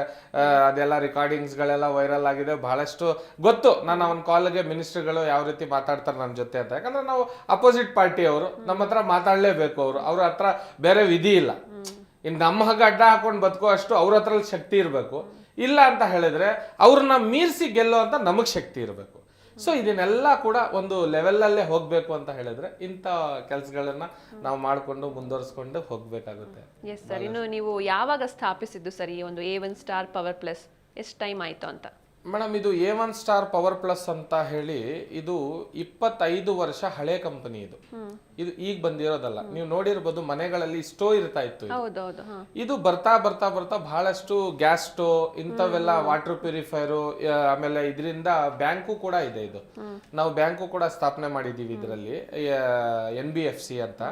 ಅದೆಲ್ಲ ರೆಕಾರ್ಡಿಂಗ್ಸ್ ಗಳೆಲ್ಲ ವೈರಲ್ ಆಗಿದೆ. ಬಹಳಷ್ಟು ಗೊತ್ತು. ನಾನು ಅವನ ಕಾಲ್ಗೆ ಮಿನಿಸ್ಟರ್ಗಳು ಯಾವ ರೀತಿ ಮಾತಾಡ್ತಾರೆ ನನ್ನ ಜೊತೆ ಅಂತ. ಯಾಕಂದ್ರೆ ನಾವು ಅಪೋಸಿಟ್ ಪಾರ್ಟಿ ಅವರು, ನಮ್ಮ ಹತ್ರ ಮಾತಾಡ್ಲೇಬೇಕು. ಅವ್ರ ಹತ್ರ ಬೇರೆ ವಿಧಿ ಇಲ್ಲ. ಇನ್ನು ನಮ್ಮ ಹಾಗೆ ಅಡ್ಡ ಹಾಕೊಂಡು ಬದುಕೋ ಅಷ್ಟು ಅವ್ರ ಹತ್ರ ಶಕ್ತಿ ಇರಬೇಕು. ಇಲ್ಲ ಅಂತ ಹೇಳಿದ್ರೆ ಅವ್ರನ್ನ ಮೀರಿಸಿ ಗೆಲ್ಲೋ ಅಂತ ನಮಗ್ ಶಕ್ತಿ ಇರಬೇಕು. ಸೊ ಇದನ್ನೆಲ್ಲ ಕೂಡ ಒಂದು ಲೆವೆಲ್ ಅಲ್ಲೇ ಹೋಗ್ಬೇಕು ಅಂತ ಹೇಳಿದ್ರೆ ಇಂಥ ಕೆಲಸಗಳನ್ನ ನಾವು ಮಾಡ್ಕೊಂಡು ಮುಂದುವರಿಸ್ಕೊಂಡು ಹೋಗ್ಬೇಕಾಗುತ್ತೆ. Yes sir. ಇನ್ನು ನೀವು ಯಾವಾಗ ಸ್ಥಾಪಿಸಿದ್ದು ಸರ್ ಈ ಒಂದು A1 ಸ್ಟಾರ್ ಪವರ್ ಪ್ಲಸ್? ಎಷ್ಟು ಟೈಮ್ ಆಯ್ತು ಅಂತ? ಮೇಡಮ್, ಇದು A1 ಸ್ಟಾರ್ ಪವರ್ ಪ್ಲಸ್ ಅಂತ ಹೇಳಿ ಇದು 25 ವರ್ಷ ಹಳೆ ಕಂಪನಿ. ಇದು ಈಗ ಬಂದಿರೋದಲ್ಲ. ನೀವು ನೋಡಿರ್ಬೋದು ಮನೆಗಳಲ್ಲಿ ಸ್ಟೋ ಇರ್ತಾ ಇತ್ತು. ಇದು ಬರ್ತಾ ಬರ್ತಾ ಬರ್ತಾ ಬಹಳಷ್ಟು ಗ್ಯಾಸ್ ಸ್ಟೋ ಇಂಥವೆಲ್ಲ, ವಾಟರ್ ಪ್ಯೂರಿಫೈರು, ಆಮೇಲೆ ಇದರಿಂದ ಬ್ಯಾಂಕು ಕೂಡ ಇದೆ. ಇದು ನಾವು ಬ್ಯಾಂಕು ಕೂಡ ಸ್ಥಾಪನೆ ಮಾಡಿದೀವಿ ಇದರಲ್ಲಿ, NBFC ಅಂತ.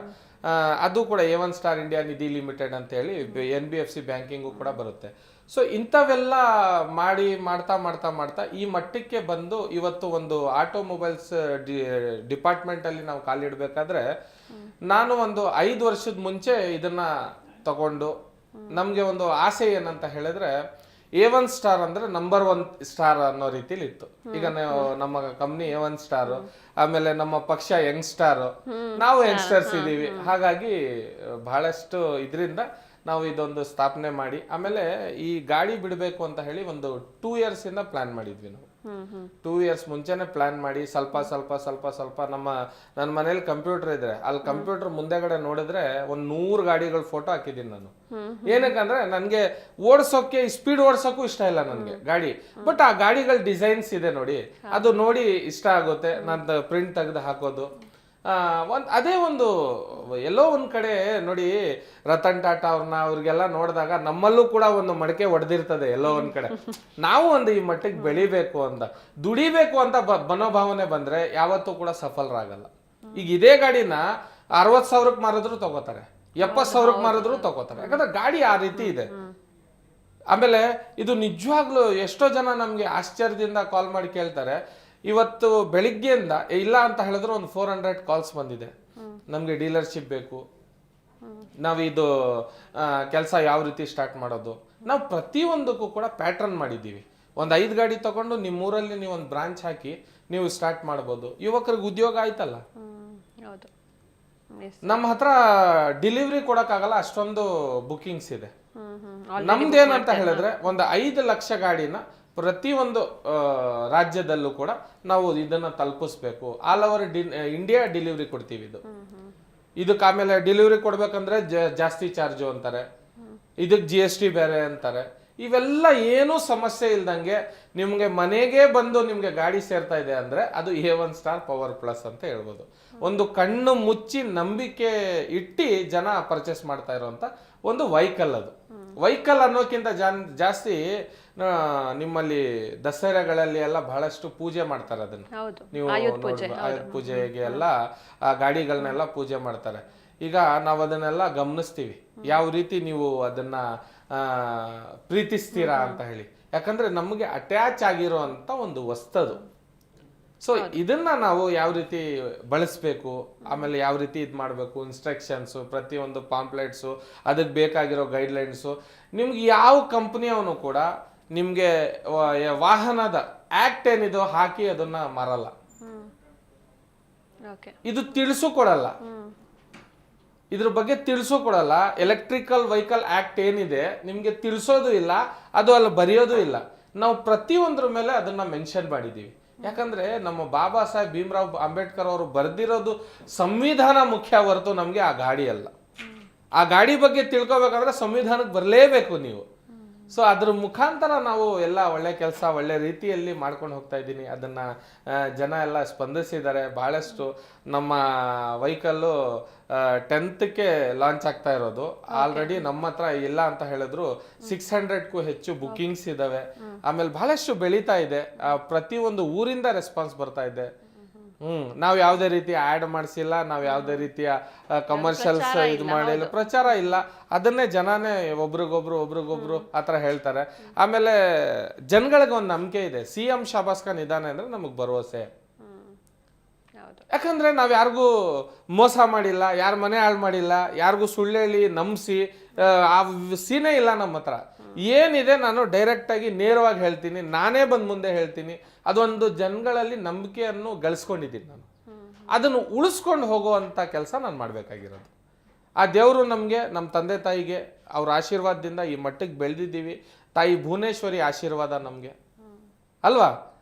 ಅದು ಕೂಡ A1 ಸ್ಟಾರ್ ಇಂಡಿಯಾ ನಿಧಿ ಲಿಮಿಟೆಡ್ ಅಂತ ಹೇಳಿ NBFC ಬ್ಯಾಂಕಿಂಗು ಕೂಡ ಬರುತ್ತೆ. ಸೊ ಇಂಥವೆಲ್ಲ ಮಾಡ್ತಾ ಈ ಮಟ್ಟಕ್ಕೆ ಬಂದು ಇವತ್ತು ಒಂದು ಆಟೋಮೊಬೈಲ್ಸ್ ಡಿಪಾರ್ಟ್ಮೆಂಟ್ ಅಲ್ಲಿ ನಾವು ಕಾಲಿಡ್ಬೇಕಾದ್ರೆ ನಾನು ಒಂದು 5 ವರ್ಷದ ಮುಂಚೆ ಇದನ್ನ ತಗೊಂಡು ನಮ್ಗೆ ಒಂದು ಆಸೆ ಏನಂತ ಹೇಳಿದ್ರೆ A1 ಸ್ಟಾರ್ ಅಂದ್ರೆ ನಂಬರ್ 1 ಸ್ಟಾರ್ ಅನ್ನೋ ರೀತಿಲಿ ಇತ್ತು. ಈಗ ನಮ್ಮ ಕಂಪ್ನಿ A1 ಸ್ಟಾರ್, ಆಮೇಲೆ ನಮ್ಮ ಪಕ್ಷ ಯಂಗ್ ಸ್ಟಾರ್, ನಾವು ಯಂಗ್ಸ್ಟರ್ಸ್ ಇದೀವಿ. ಹಾಗಾಗಿ ಬಹಳಷ್ಟು ಇದರಿಂದ ನಾವು ಇದೊಂದು ಸ್ಥಾಪನೆ ಮಾಡಿ ಆಮೇಲೆ ಈ ಗಾಡಿ ಬಿಡಬೇಕು ಅಂತ ಹೇಳಿ ಒಂದು 2 years ಇಂದ ಪ್ಲಾನ್ ಮಾಡಿದ್ವಿ ನಾವು. 2 years ಮುಂಚೆನೆ ಪ್ಲಾನ್ ಮಾಡಿ ಸ್ವಲ್ಪ ನನ್ನ ಮನೇಲಿ ಕಂಪ್ಯೂಟರ್ ಇದ್ರೆ ಅಲ್ಲಿ ಕಂಪ್ಯೂಟರ್ ಮುಂದೆಗಡೆ ನೋಡಿದ್ರೆ 100 ಗಾಡಿಗಳ ಫೋಟೋ ಹಾಕಿದ್ದೀನಿ ನಾನು. ಏನಕ್ಕಂದ್ರೆ ನನ್ಗೆ ಓಡಿಸೋಕೆ ಸ್ಪೀಡ್ ಓಡಿಸೋಕು ಇಷ್ಟ ಇಲ್ಲ ನನ್ಗೆ ಗಾಡಿ, ಬಟ್ ಆ ಗಾಡಿಗಳ ಡಿಸೈನ್ಸ್ ಇದೆ ನೋಡಿ, ಅದು ನೋಡಿ ಇಷ್ಟ ಆಗುತ್ತೆ, ನಾನು ಪ್ರಿಂಟ್ ತೆಗೆದು ಹಾಕೋದು. ಅದೇ ಒಂದು ಎಲ್ಲೋ ಒಂದ್ ಕಡೆ ನೋಡಿ ರತನ್ ಟಾಟಾ ಅವ್ರಿಗೆಲ್ಲ ನೋಡಿದಾಗ ನಮ್ಮಲ್ಲೂ ಕೂಡ ಒಂದು ಮಡಕೆ ಹೊಡೆದಿರ್ತದೆ ಎಲ್ಲೋ ಒಂದ್ ಕಡೆ. ನಾವು ಒಂದು ಈ ಮಟ್ಟಿಗೆ ಬೆಳಿಬೇಕು ಅಂತ ದುಡಿಬೇಕು ಅಂತ ಮನೋಭಾವನೆ ಬಂದ್ರೆ ಯಾವತ್ತೂ ಕೂಡ ಸಫಲರಾಗಲ್ಲ. ಈಗ ಇದೇ ಗಾಡಿನ 60,000ಕ್ಕೆ ಮಾರಿದ್ರು ತಗೋತಾರೆ, 70,000ಕ್ಕೆ ಮಾರಿದ್ರು ತಗೋತಾರೆ, ಯಾಕಂದ್ರೆ ಗಾಡಿ ಆ ರೀತಿ ಇದೆ. ಆಮೇಲೆ ಇದು ನಿಜವಾಗ್ಲೂ ಎಷ್ಟೋ ಜನ ನಮ್ಗೆ ಆಶ್ಚರ್ಯದಿಂದ ಕಾಲ್ ಮಾಡಿ ಕೇಳ್ತಾರೆ, ಇವತ್ತು ಬೆಳಿಗ್ಗೆಯಿಂದ ಇಲ್ಲ ಅಂತ ಹೇಳಿದ್ರು ಒಂದು 400 ಕಾಲ್ಸ್ ಬಂದಿದೆ, ನಮ್ಗೆ ಡೀಲರ್ಶಿಪ್ ಬೇಕು, ನಾವಿದು ಕೆಲಸ ಯಾವ ರೀತಿ ಸ್ಟಾರ್ಟ್ ಮಾಡೋದು. ನಾವು ಪ್ರತಿಯೊಂದಕ್ಕೂ ಕೂಡ ಪ್ಯಾಟ್ರನ್ ಮಾಡಿದ್ದೀವಿ. ಒಂದು 5 ಗಾಡಿ ತಗೊಂಡು ನಿಮ್ಮೂರಲ್ಲಿ ನೀವು ಒಂದು ಬ್ರಾಂಚ್ ಹಾಕಿ ನೀವು ಸ್ಟಾರ್ಟ್ ಮಾಡ್ಬೋದು. ಯುವಕರಿಗೆ ಉದ್ಯೋಗ ಆಯ್ತಲ್ಲ. ನಮ್ಮ ಹತ್ರ ಡೆಲಿವರಿ ಕೊಡಕ್ಕಾಗಲ್ಲ, ಅಷ್ಟೊಂದು ಬುಕಿಂಗ್ಸ್ ಇದೆ. ನಮ್ದೇನಂತ ಹೇಳಿದ್ರೆ ಒಂದು 5 ಲಕ್ಷ ಗಾಡಿನ ಪ್ರತಿಯೊಂದು ರಾಜ್ಯದಲ್ಲೂ ಕೂಡ ನಾವು ಇದನ್ನ ತಲುಪಿಸ್ಬೇಕು. ಆಲ್ ಓವರ್ ಇಂಡಿಯಾ ಡೆಲಿವರಿ ಕೊಡ್ತೀವಿ. ಇದಕ್ಕೆ ಆಮೇಲೆ ಡೆಲಿವರಿ ಕೊಡ್ಬೇಕಂದ್ರೆ ಜಾಸ್ತಿ ಚಾರ್ಜು ಅಂತಾರೆ, ಇದಕ್ಕೆ GST ಬೇರೆ ಅಂತಾರೆ. ಇವೆಲ್ಲ ಏನೂ ಸಮಸ್ಯೆ ಇಲ್ದಂಗೆ ನಿಮ್ಗೆ ಮನೆಗೆ ಬಂದು ನಿಮ್ಗೆ ಗಾಡಿ ಸೇರ್ತಾ ಇದೆ ಅಂದ್ರೆ ಅದು A1 ಸ್ಟಾರ್ ಪವರ್ ಪ್ಲಸ್ ಅಂತ ಹೇಳ್ಬೋದು. ಒಂದು ಕಣ್ಣು ಮುಚ್ಚಿ ನಂಬಿಕೆ ಇಟ್ಟು ಜನ ಪರ್ಚೇಸ್ ಮಾಡ್ತಾ ಇರುವಂತ ಒಂದು ವೆಹಿಕಲ್. ಅದು ವೆಹಿಕಲ್ ಅನ್ನೋಕ್ಕಿಂತ ಜಾಸ್ತಿ ನಿಮ್ಮಲ್ಲಿ ದಸರಾಗಳಲ್ಲಿ ಎಲ್ಲ ಬಹಳಷ್ಟು ಪೂಜೆ ಮಾಡ್ತಾರೆ. ಅದನ್ನ ನೀವು ಆಯುಧ ಪೂಜೆಗೆ ಎಲ್ಲ ಆ ಗಾಡಿಗಳನ್ನೆಲ್ಲ ಪೂಜೆ ಮಾಡ್ತಾರೆ. ಈಗ ನಾವು ಅದನ್ನೆಲ್ಲ ಗಮನಿಸ್ತೀವಿ, ಯಾವ ರೀತಿ ನೀವು ಅದನ್ನ ಪ್ರೀತಿಸ್ತೀರಾ ಅಂತ ಹೇಳಿ. ಯಾಕಂದ್ರೆ ನಮಗೆ ಅಟ್ಯಾಚ್ ಆಗಿರುವಂತ ಒಂದು ವಸ್ತದು. ಸೊ ಇದನ್ನ ನಾವು ಯಾವ ರೀತಿ ಬಳಸಬೇಕು, ಆಮೇಲೆ ಯಾವ ರೀತಿ ಇದು ಮಾಡಬೇಕು, ಇನ್ಸ್ಟ್ರಕ್ಷನ್ಸು, ಪ್ರತಿಯೊಂದು ಪಾಂಪ್ಲೆಟ್ಸು, ಅದಕ್ಕೆ ಬೇಕಾಗಿರೋ ಗೈಡ್ಲೈನ್ಸು, ನಿಮ್ಗೆ ಯಾವ ಕಂಪ್ನಿಯವನು ಕೂಡ ನಿಮ್ಗೆ ವಾಹನದ ಆಕ್ಟ್ ಏನಿದೋ ಹಾಕಿ ಅದನ್ನ ಮಾರಲ್ಲ, ಇದು ತಿಳಿಸು ಕೊಡಲ್ಲ, ಇದ್ರ ಬಗ್ಗೆ ತಿಳಿಸೋ ಕೊಡಲ್ಲ. ಎಲೆಕ್ಟ್ರಿಕಲ್ ವೆಹಿಕಲ್ ಆಕ್ಟ್ ಏನಿದೆ ನಿಮ್ಗೆ ತಿಳಿಸೋದು ಇಲ್ಲ, ಅದು ಅಲ್ಲಿ ಬರೆಯೋದು ಇಲ್ಲ. ನಾವು ಪ್ರತಿಯೊಂದ್ರ ಮೇಲೆ ಅದನ್ನ ಮೆನ್ಷನ್ ಮಾಡಿದೀವಿ. ಯಾಕಂದ್ರೆ ನಮ್ಮ ಬಾಬಾ ಸಾಹೇಬ್ ಭೀಮರಾವ್ ಅಂಬೇಡ್ಕರ್ ಅವರು ಬರ್ದಿರೋದು ಸಂವಿಧಾನ ಮುಖ್ಯ ಹೊರತು ನಮ್ಗೆ ಆ ಗಾಡಿ ಅಲ್ಲ. ಆ ಗಾಡಿ ಬಗ್ಗೆ ತಿಳ್ಕೊಬೇಕಂದ್ರೆ ಸಂವಿಧಾನಕ್ಕೆ ಬರಲೇಬೇಕು ನೀವು. ಸೊ ಅದ್ರ ಮುಖಾಂತರ ನಾವು ಎಲ್ಲ ಒಳ್ಳೆ ಕೆಲಸ ಒಳ್ಳೆ ರೀತಿಯಲ್ಲಿ ಮಾಡ್ಕೊಂಡು ಹೋಗ್ತಾ ಇದ್ದೀನಿ. ಅದನ್ನ ಜನ ಎಲ್ಲ ಸ್ಪಂದಿಸಿದ್ದಾರೆ ಬಹಳಷ್ಟು. ನಮ್ಮ ವೆಹಿಕಲ್ಲು 10ಕ್ಕೆ ಲಾಂಚ್ ಆಗ್ತಾ ಇರೋದು. ಆಲ್ರೆಡಿ ನಮ್ಮ ಹತ್ರ ಇಲ್ಲ ಅಂತ ಹೇಳಿದ್ರು 600ಕ್ಕೂ ಹೆಚ್ಚು ಬುಕಿಂಗ್ಸ್ ಇದಾವೆ. ಆಮೇಲೆ ಬಹಳಷ್ಟು ಬೆಳೀತಾ ಇದೆ. ಪ್ರತಿಯೊಂದು ಊರಿಂದ ರೆಸ್ಪಾನ್ಸ್ ಬರ್ತಾ ಇದೆ. ನಾವ್ ಯಾವ್ದೇ ರೀತಿ ಆಡ್ ಮಾಡಿಸಿಲ್ಲ, ನಾವ್ ಯಾವ್ದೇ ರೀತಿಯ ಕಮರ್ಷಿಯಲ್ಸ್ ಇದು ಮಾಡಿಲ್ಲ, ಪ್ರಚಾರ ಇಲ್ಲ. ಅದನ್ನೇ ಜನನೇ ಒಬ್ರಿಗೊಬ್ರು ಆತರ ಹೇಳ್ತಾರೆ. ಆಮೇಲೆ ಜನಗಳಿಗೆ ಒಂದು ನಂಬಿಕೆ ಇದೆ, CM ಶಹಬಾಸ್ ಖಾನ್ ಇದಾನೆ ಅಂದ್ರೆ ನಮಗ್ ಭರವಸೆ. ಯಾಕಂದ್ರೆ ನಾವ್ ಯಾರಿಗೂ ಮೋಸ ಮಾಡಿಲ್ಲ, ಯಾರ ಮನೆ ಹಾಳು ಮಾಡಿಲ್ಲ, ಯಾರಿಗೂ ಸುಳ್ಳು ಹೇಳಿ ನಂಬಿಸಿ ಆ ಸೀನೇ ಇಲ್ಲ ನಮ್ಮ ಹತ್ರ. ಏನಿದೆ ನಾನು ಡೈರೆಕ್ಟ್ ಆಗಿ ನೇರವಾಗಿ ಹೇಳ್ತೀನಿ, ನಾನೇ ಬಂದು ಮುಂದೆ ಹೇಳ್ತೀನಿ. ಅದೊಂದು ಜನಗಳಲ್ಲಿ ನಂಬಿಕೆಯನ್ನು ಗಳಿಸ್ಕೊಂಡಿದ್ದೀನಿ ನಾನು. ಅದನ್ನು ಉಳಿಸ್ಕೊಂಡು ಹೋಗುವಂತ ಕೆಲಸ ನಾನು ಮಾಡ್ಬೇಕಾಗಿರೋದು. ಆ ದೇವರು ನಮ್ಗೆ, ನಮ್ಮ ತಂದೆ ತಾಯಿಗೆ ಅವ್ರ ಆಶೀರ್ವಾದದಿಂದ ಈ ಮಟ್ಟಿಗೆ ಬೆಳೆದಿದ್ದೀವಿ. ತಾಯಿ ಭುವನೇಶ್ವರಿ ಆಶೀರ್ವಾದ ನಮ್ಗೆ ಅಲ್ವಾ.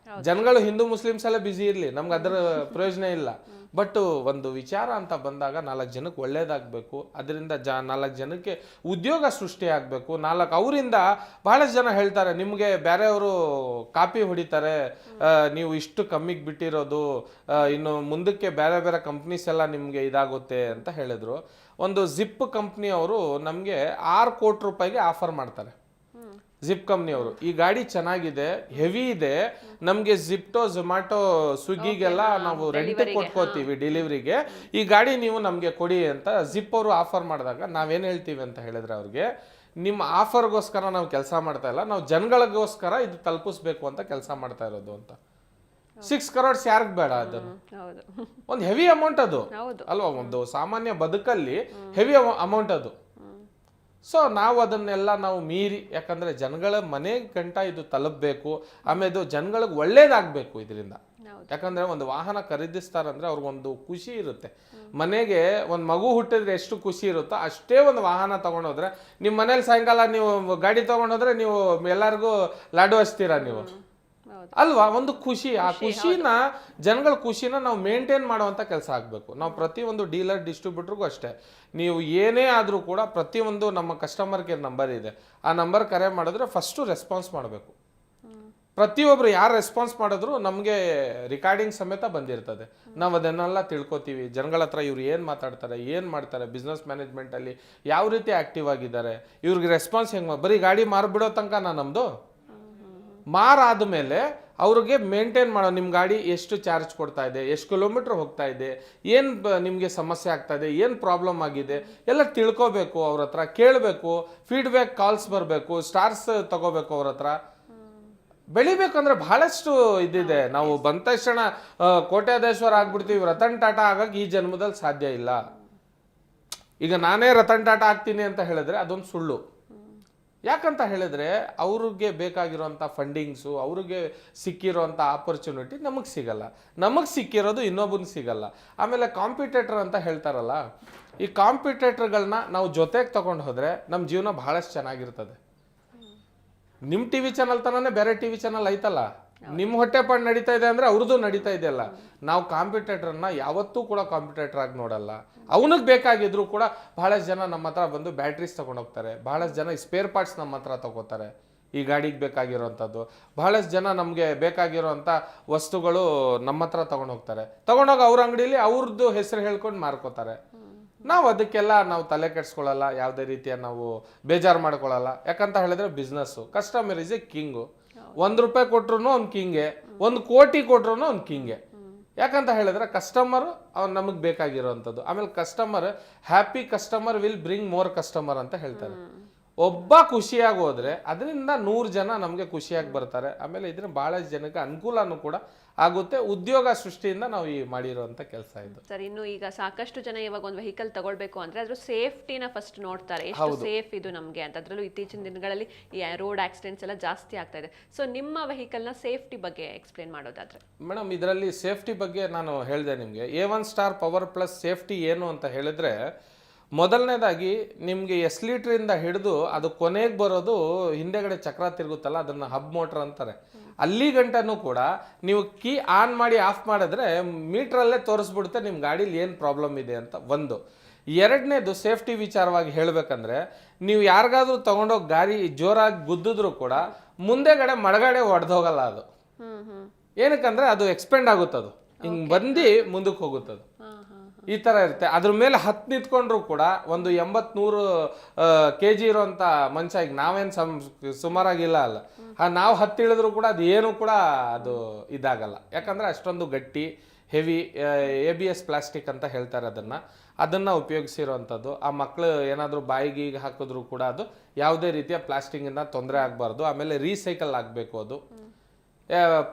ಜನಗಳು ಹಿಂದೂ ಮುಸ್ಲಿಮ್ಸ್ ಎಲ್ಲ ಬಿಸಿ ಇರ್ಲಿ, ನಮ್ಗೆ ಅದರ ಪ್ರಯೋಜನ ಇಲ್ಲ. ಬಟ್ ಒಂದು ವಿಚಾರ ಅಂತ ಬಂದಾಗ 4 ಜನಕ್ಕೆ ಒಳ್ಳೇದಾಗಬೇಕು, ಅದರಿಂದ 4 ಜನಕ್ಕೆ ಉದ್ಯೋಗ ಸೃಷ್ಟಿ ಆಗಬೇಕು. ಅವರಿಂದ ಬಹಳಷ್ಟು ಜನ ಹೇಳ್ತಾರೆ, ನಿಮಗೆ ಬೇರೆಯವರು ಕಾಪಿ ಹೊಡಿತಾರೆ, ನೀವು ಇಷ್ಟು ಕಮ್ಮಿಗೆ ಬಿಟ್ಟಿರೋದು, ಇನ್ನು ಮುಂದಕ್ಕೆ ಬೇರೆ ಬೇರೆ ಕಂಪ್ನೀಸ್ ಎಲ್ಲ ನಿಮಗೆ ಇದಾಗುತ್ತೆ ಅಂತ ಹೇಳಿದ್ರು. ಒಂದು ಜಿಪ್ ಕಂಪ್ನಿಯವರು ನಮಗೆ 6 ಕೋಟಿ ರೂಪಾಯಿಗೆ ಆಫರ್ ಮಾಡ್ತಾರೆ. ಜಿಪ್ ಕಂಪ್ನಿಯವರು ಈ ಗಾಡಿ ಚೆನ್ನಾಗಿದೆ, ಹೆವಿ ಇದೆ, ನಮ್ಗೆ ಜಿಪ್ಟೋ ಝೊಮ್ಯಾಟೊ ಸ್ವಿಗ್ಗಿಗೆಲ್ಲ ನಾವು ರೆಂಟ್ ಕೊಟ್ಕೋತೀವಿ ಡೆಲಿವರಿಗೆ, ಈ ಗಾಡಿ ನೀವು ನಮ್ಗೆ ಕೊಡಿ ಅಂತ ಜಿಪ್ ಅವರು ಆಫರ್ ಮಾಡಿದಾಗ ನಾವೇನ್ ಹೇಳ್ತೀವಿ ಅಂತ ಹೇಳಿದ್ರೆ ಅವ್ರಿಗೆ, ನಿಮ್ಮ ಆಫರ್ಗೋಸ್ಕರ ನಾವು ಕೆಲಸ ಮಾಡ್ತಾ ಇಲ್ಲ, ನಾವು ಜನಗಳಿಗೋಸ್ಕರ ಇದು ತಲುಪಿಸ್ಬೇಕು ಅಂತ ಕೆಲಸ ಮಾಡ್ತಾ ಇರೋದು ಅಂತ. 6 crores ಯಾರಿಗ್ ಬೇಡ? ಅದನ್ನು ಒಂದು ಹೆವಿ ಅಮೌಂಟ್ ಅದು ಅಲ್ವಾ, ಒಂದು ಸಾಮಾನ್ಯ ಬದುಕಲ್ಲಿ ಹೆವಿ ಅಮೌಂಟ್ ಅದು. ಸೊ ನಾವು ಅದನ್ನೆಲ್ಲ ನಾವು ಮೀರಿ, ಯಾಕಂದ್ರೆ ಜನಗಳ ಮನೆ ಗಂಟ ಇದು ತಲುಪಬೇಕು, ಆಮೇಲೆ ಜನಗಳಿಗೆ ಒಳ್ಳೇದಾಗಬೇಕು ಇದರಿಂದ. ಯಾಕಂದ್ರೆ ಒಂದು ವಾಹನ ಖರೀದಿಸ್ತಾರಂದ್ರೆ ಅವ್ರಿಗೊಂದು ಖುಷಿ ಇರುತ್ತೆ. ಮನೆಗೆ ಒಂದು ಮಗು ಹುಟ್ಟಿದ್ರೆ ಎಷ್ಟು ಖುಷಿ ಇರುತ್ತೋ ಅಷ್ಟೇ ಒಂದು ವಾಹನ ತಗೊಂಡೋದ್ರೆ, ನಿಮ್ಮ ಮನೇಲಿ ಸಾಯಂಕಾಲ ನೀವು ಗಾಡಿ ತಗೊಂಡೋದ್ರೆ ನೀವು ಎಲ್ಲರಿಗೂ ಲಾಡು ಹಚ್ತೀರಾ ನೀವು ಅಲ್ವಾ? ಒಂದು ಖುಷಿ, ಆ ಖುಷಿನ ಜನಗಳ ಖುಷಿನ ನಾವು ಮೇಂಟೈನ್ ಮಾಡುವಂತ ಕೆಲಸ ಆಗ್ಬೇಕು. ನಾವು ಪ್ರತಿಯೊಂದು ಡೀಲರ್ ಡಿಸ್ಟ್ರಿಬ್ಯೂಟರ್ಗೂ ಅಷ್ಟೇ, ನೀವು ಏನೇ ಆದ್ರೂ ಕೂಡ ಪ್ರತಿಯೊಂದು ನಮ್ಮ ಕಸ್ಟಮರ್ ಕೇರ್ ನಂಬರ್ ಇದೆ, ಆ ನಂಬರ್ ಕರೆ ಮಾಡಿದ್ರೆ ಫಸ್ಟ್ ರೆಸ್ಪಾನ್ಸ್ ಮಾಡಬೇಕು. ಪ್ರತಿಯೊಬ್ರು ಯಾರು ರೆಸ್ಪಾನ್ಸ್ ಮಾಡಿದ್ರು ನಮಗೆ ರಿಕಾರ್ಡಿಂಗ್ ಸಮೇತ ಬಂದಿರ್ತದೆ. ನಾವು ಅದನ್ನೆಲ್ಲ ತಿಳ್ಕೊತೀವಿ. ಜನಗಳ ಹತ್ರ ಇವ್ರು ಏನು ಮಾತಾಡ್ತಾರೆ, ಏನು ಮಾಡ್ತಾರೆ, ಬಿಸ್ನೆಸ್ ಮ್ಯಾನೇಜ್ಮೆಂಟಲ್ಲಿ ಯಾವ ರೀತಿ ಆಕ್ಟಿವ್ ಆಗಿದ್ದಾರೆ, ಇವ್ರಿಗೆ ರೆಸ್ಪಾನ್ಸ್ ಹೆಂಗೆ, ಬರೀ ಗಾಡಿ ಮಾರ್ಬಿಡೋ ತನಕ ನಮ್ಮದು ಮಾರಾದ್ಮೇಲೆ ಅವ್ರಿಗೆ ಮೇಂಟೈನ್ ಮಾಡೋ, ನಿಮ್ಮ ಗಾಡಿ ಎಷ್ಟು ಚಾರ್ಜ್ ಕೊಡ್ತಾ ಇದೆ, ಎಷ್ಟು ಕಿಲೋಮೀಟರ್ ಹೋಗ್ತಾ ಇದೆ, ಏನು ನಿಮಗೆ ಸಮಸ್ಯೆ ಆಗ್ತಾ ಇದೆ, ಏನು ಪ್ರಾಬ್ಲಮ್ ಆಗಿದೆ ಎಲ್ಲ ತಿಳ್ಕೊಬೇಕು. ಅವ್ರ ಹತ್ರ ಕೇಳಬೇಕು, ಫೀಡ್ಬ್ಯಾಕ್ ಕಾಲ್ಸ್ ಬರಬೇಕು, ಸ್ಟಾರ್ಸ್ ತಗೋಬೇಕು. ಅವ್ರ ಹತ್ರ ಬೆಳಿಬೇಕಂದ್ರೆ ಬಹಳಷ್ಟು ಇದಿದೆ. ನಾವು ಬಂದ ತಕ್ಷಣ ಕೋಟ್ಯಾಧೀಶ್ವರ ಆಗ್ಬಿಡ್ತೀವಿ, ರತನ್ ಟಾಟಾ ಆಗಕ್ಕೆ ಈ ಜನ್ಮದಲ್ಲಿ ಸಾಧ್ಯ ಇಲ್ಲ. ಈಗ ನಾನೇ ರತನ್ ಟಾಟಾ ಆಗ್ತೀನಿ ಅಂತ ಹೇಳಿದ್ರೆ ಅದೊಂದು ಸುಳ್ಳು. ಯಾಕಂತ ಹೇಳಿದ್ರೆ ಅವ್ರಿಗೆ ಬೇಕಾಗಿರೋಂಥ ಫಂಡಿಂಗ್ಸು, ಅವ್ರಿಗೆ ಸಿಕ್ಕಿರೋಂಥ ಆಪರ್ಚುನಿಟಿ ನಮಗೆ ಸಿಗಲ್ಲ, ನಮಗೆ ಸಿಕ್ಕಿರೋದು ಇನ್ನೊಬ್ಬನಿಗೆ ಸಿಗಲ್ಲ. ಆಮೇಲೆ ಕಾಂಪಿಟೇಟರ್ ಅಂತ ಹೇಳ್ತಾರಲ್ಲ, ಈ ಕಾಂಪಿಟೇಟರ್ಗಳನ್ನ ನಾವು ಜೊತೆಗೆ ತಗೊಂಡು ಹೋದ್ರೆ ನಮ್ಮ ಜೀವನ ಬಹಳಷ್ಟು ಚೆನ್ನಾಗಿರ್ತದೆ. ನಿಮ್ಮ ಟಿವಿ ಚಾನಲ್ ತನನೇ ಬೇರೆ ಟಿವಿ ಚಾನಲ್ ಐತಲ್ಲ, ನಿಮ್ಮ ಹೊಟ್ಟೆಪಾಡು ನಡೀತಾ ಇದೆ ಅಂದ್ರೆ ಅವ್ರದ್ದು ನಡೀತಾ ಇದೆಯಲ್ಲ. ನಾವು ಕಾಂಪಿಟೇಟರ್ನ ಯಾವತ್ತೂ ಕೂಡ ಕಾಂಪಿಟೇಟರ್ ಆಗಿ ನೋಡಲ್ಲ. ಅವನಿಗೆ ಬೇಕಾಗಿದ್ರು ಕೂಡ ಬಹಳಷ್ಟು ಜನ ನಮ್ಮ ಹತ್ರ ಬಂದು ಬ್ಯಾಟ್ರೀಸ್ ತಗೊಂಡೋಗ್ತಾರೆ, ಬಹಳಷ್ಟು ಜನ ಸ್ಪೇರ್ ಪಾರ್ಟ್ಸ್ ನಮ್ಮ ಹತ್ರ ತಗೋತಾರೆ, ಈ ಗಾಡಿಗೆ ಬೇಕಾಗಿರೋವಂಥದ್ದು. ಬಹಳಷ್ಟು ಜನ ನಮಗೆ ಬೇಕಾಗಿರೋವಂಥ ವಸ್ತುಗಳು ನಮ್ಮ ಹತ್ರ ತಗೊಂಡೋಗ್ತಾರೆ, ತಗೊಂಡೋಗಿ ಅವ್ರ ಅಂಗಡಿಲಿ ಅವ್ರದ್ದು ಹೆಸರು ಹೇಳ್ಕೊಂಡು ಮಾರ್ಕೋತಾರೆ. ನಾವು ಅದಕ್ಕೆಲ್ಲ ನಾವು ತಲೆ ಕೆಡಿಸ್ಕೊಳ್ಳಲ್ಲ, ಯಾವುದೇ ರೀತಿಯ ನಾವು ಬೇಜಾರು ಮಾಡ್ಕೊಳ್ಳಲ್ಲ. ಯಾಕಂತ ಹೇಳಿದ್ರೆ business, customer is A king. ₹1 ಕೊಟ್ರು ಅವ್ನು ಕಿಂಗೆ, 1 ಕೋಟಿ ಕೊಟ್ರು ಅವ್ನು ಕಿಂಗೆ. ಯಾಕಂತ ಹೇಳಿದ್ರೆ ಕಸ್ಟಮರ್ ಅವ್ನು ನಮಗೆ ಬೇಕಾಗಿರೋವಂಥದ್ದು. ಆಮೇಲೆ customer, happy customer will bring more customer ಅಂತ ಹೇಳ್ತಾರೆ. ಒಬ್ಬ ಖುಷಿಯಾಗಿ ಹೋದ್ರೆ ಅದರಿಂದ 100 ಜನ ನಮಗೆ ಖುಷಿಯಾಗಿ ಬರ್ತಾರೆ. ಆಮೇಲೆ ಇದನ್ನ ಬಹಳಷ್ಟು ಜನಕ್ಕೆ ಅನುಕೂಲನೂ ಕೂಡ ಆಗುತ್ತೆ. ಉದ್ಯೋಗ ಸೃಷ್ಟಿಯಿಂದ ನಾವು ಈ ಮಾಡಿರುವಂತ ಕೆಲಸ ಇದು ಸರ್. ಇನ್ನು ಈಗ ಸಾಕಷ್ಟು ಜನ ಇವಾಗ ಒಂದು ವೆಹಿಕಲ್ ತಗೊಳ್ಬೇಕು ಅಂದ್ರೆ ಅದ್ರ ಸೇಫ್ಟಿನ ಫಸ್ಟ್ ನೋಡ್ತಾರೆ, ಎಷ್ಟು ಸೇಫ್ ಇದು ನಮಗೆ ಅಂತ. ಅದರಲ್ಲೂ ಇತ್ತೀಚಿನ ದಿನಗಳಲ್ಲಿ ಈ ರೋಡ್ ಆಕ್ಸಿಡೆಂಟ್ಸ್ ಎಲ್ಲ ಜಾಸ್ತಿ ಆಗ್ತಾ ಇದೆ. ಸೊ ನಿಮ್ಮ ವೆಹಿಕಲ್ನ ಸೇಫ್ಟಿ ಬಗ್ಗೆ ಎಕ್ಸ್ಪ್ಲೇನ್ ಮಾಡೋದಾದ್ರೆ ಮೇಡಮ್, ಇದರಲ್ಲಿ ಸೇಫ್ಟಿ ಬಗ್ಗೆ ನಾನು ಹೇಳಿದೆ ನಿಮಗೆ. A1 star power plus safety ಏನು ಅಂತ ಹೇಳಿದ್ರೆ, ಮೊದಲನೇದಾಗಿ ನಿಮಗೆ ಎಸ್ ಲೀಟ್ರಿಂದ ಹಿಡಿದು ಅದು ಕೊನೆಗೆ ಬರೋದು ಹಿಂದೆಗಡೆ ಚಕ್ರ ತಿರುಗುತ್ತಲ್ಲ, ಅದನ್ನ ಹಬ್ ಮೋಟರ್ ಅಂತಾರೆ. ಅಲ್ಲಿ ಗಂಟನೂ ಕೂಡ ನೀವು ಕೀ ಆನ್ ಮಾಡಿ ಆಫ್ ಮಾಡಿದ್ರೆ ಮೀಟ್ರಲ್ಲೇ ತೋರಿಸ್ಬಿಡುತ್ತೆ ನಿಮ್ಮ ಗಾಡೀಲಿ ಏನು ಪ್ರಾಬ್ಲಮ್ ಇದೆ ಅಂತ. ಒಂದು. ಎರಡನೇದು ಸೇಫ್ಟಿ ವಿಚಾರವಾಗಿ ಹೇಳಬೇಕಂದ್ರೆ, ನೀವು ಯಾರಿಗಾದ್ರೂ ತಗೊಂಡೋಗಿ ಗಾಡಿ ಜೋರಾಗಿ ಗುದ್ದಿದ್ರು ಕೂಡ ಮುಂದೆಗಡೆ ಮಳಗಡೆ ಒಡೆದೋಗಲ್ಲ ಅದು. ಏನಕ್ಕಂದ್ರೆ ಅದು ಎಕ್ಸ್ಪೆಂಡ್ ಆಗುತ್ತದು, ಹಿಂಗೆ ಬಂದು ಮುಂದಕ್ಕೆ ಹೋಗುತ್ತದು. ಈ ಥರ ಇರುತ್ತೆ. ಅದ್ರ ಮೇಲೆ ಹತ್ತು ನಿಂತ್ಕೊಂಡ್ರು ಕೂಡ ಒಂದು 80-100 kg ಇರೋಂಥ ಮನುಷ್ಯ, ಈಗ ನಾವೇನು ಸುಮಾರಾಗಿಲ್ಲ ಅಲ್ಲ, ನಾವು ಹತ್ತಿಳಿದ್ರು ಕೂಡ ಅದು ಏನು ಕೂಡ ಅದು ಇದಾಗಲ್ಲ. ಯಾಕಂದರೆ ಅಷ್ಟೊಂದು ಗಟ್ಟಿ ಹೆವಿ ABS ಪ್ಲಾಸ್ಟಿಕ್ ಅಂತ ಹೇಳ್ತಾರೆ ಅದನ್ನು ಉಪಯೋಗಿಸಿರೋವಂಥದ್ದು. ಆ ಮಕ್ಕಳು ಏನಾದರೂ ಬಾಯಿಗೆ ಹಾಕಿದ್ರು ಕೂಡ ಅದು ಯಾವುದೇ ರೀತಿಯ ಪ್ಲಾಸ್ಟಿಕ್ಕಿಂದ ತೊಂದರೆ ಆಗಬಾರ್ದು. ಆಮೇಲೆ ರೀಸೈಕಲ್ ಆಗಬೇಕು, ಅದು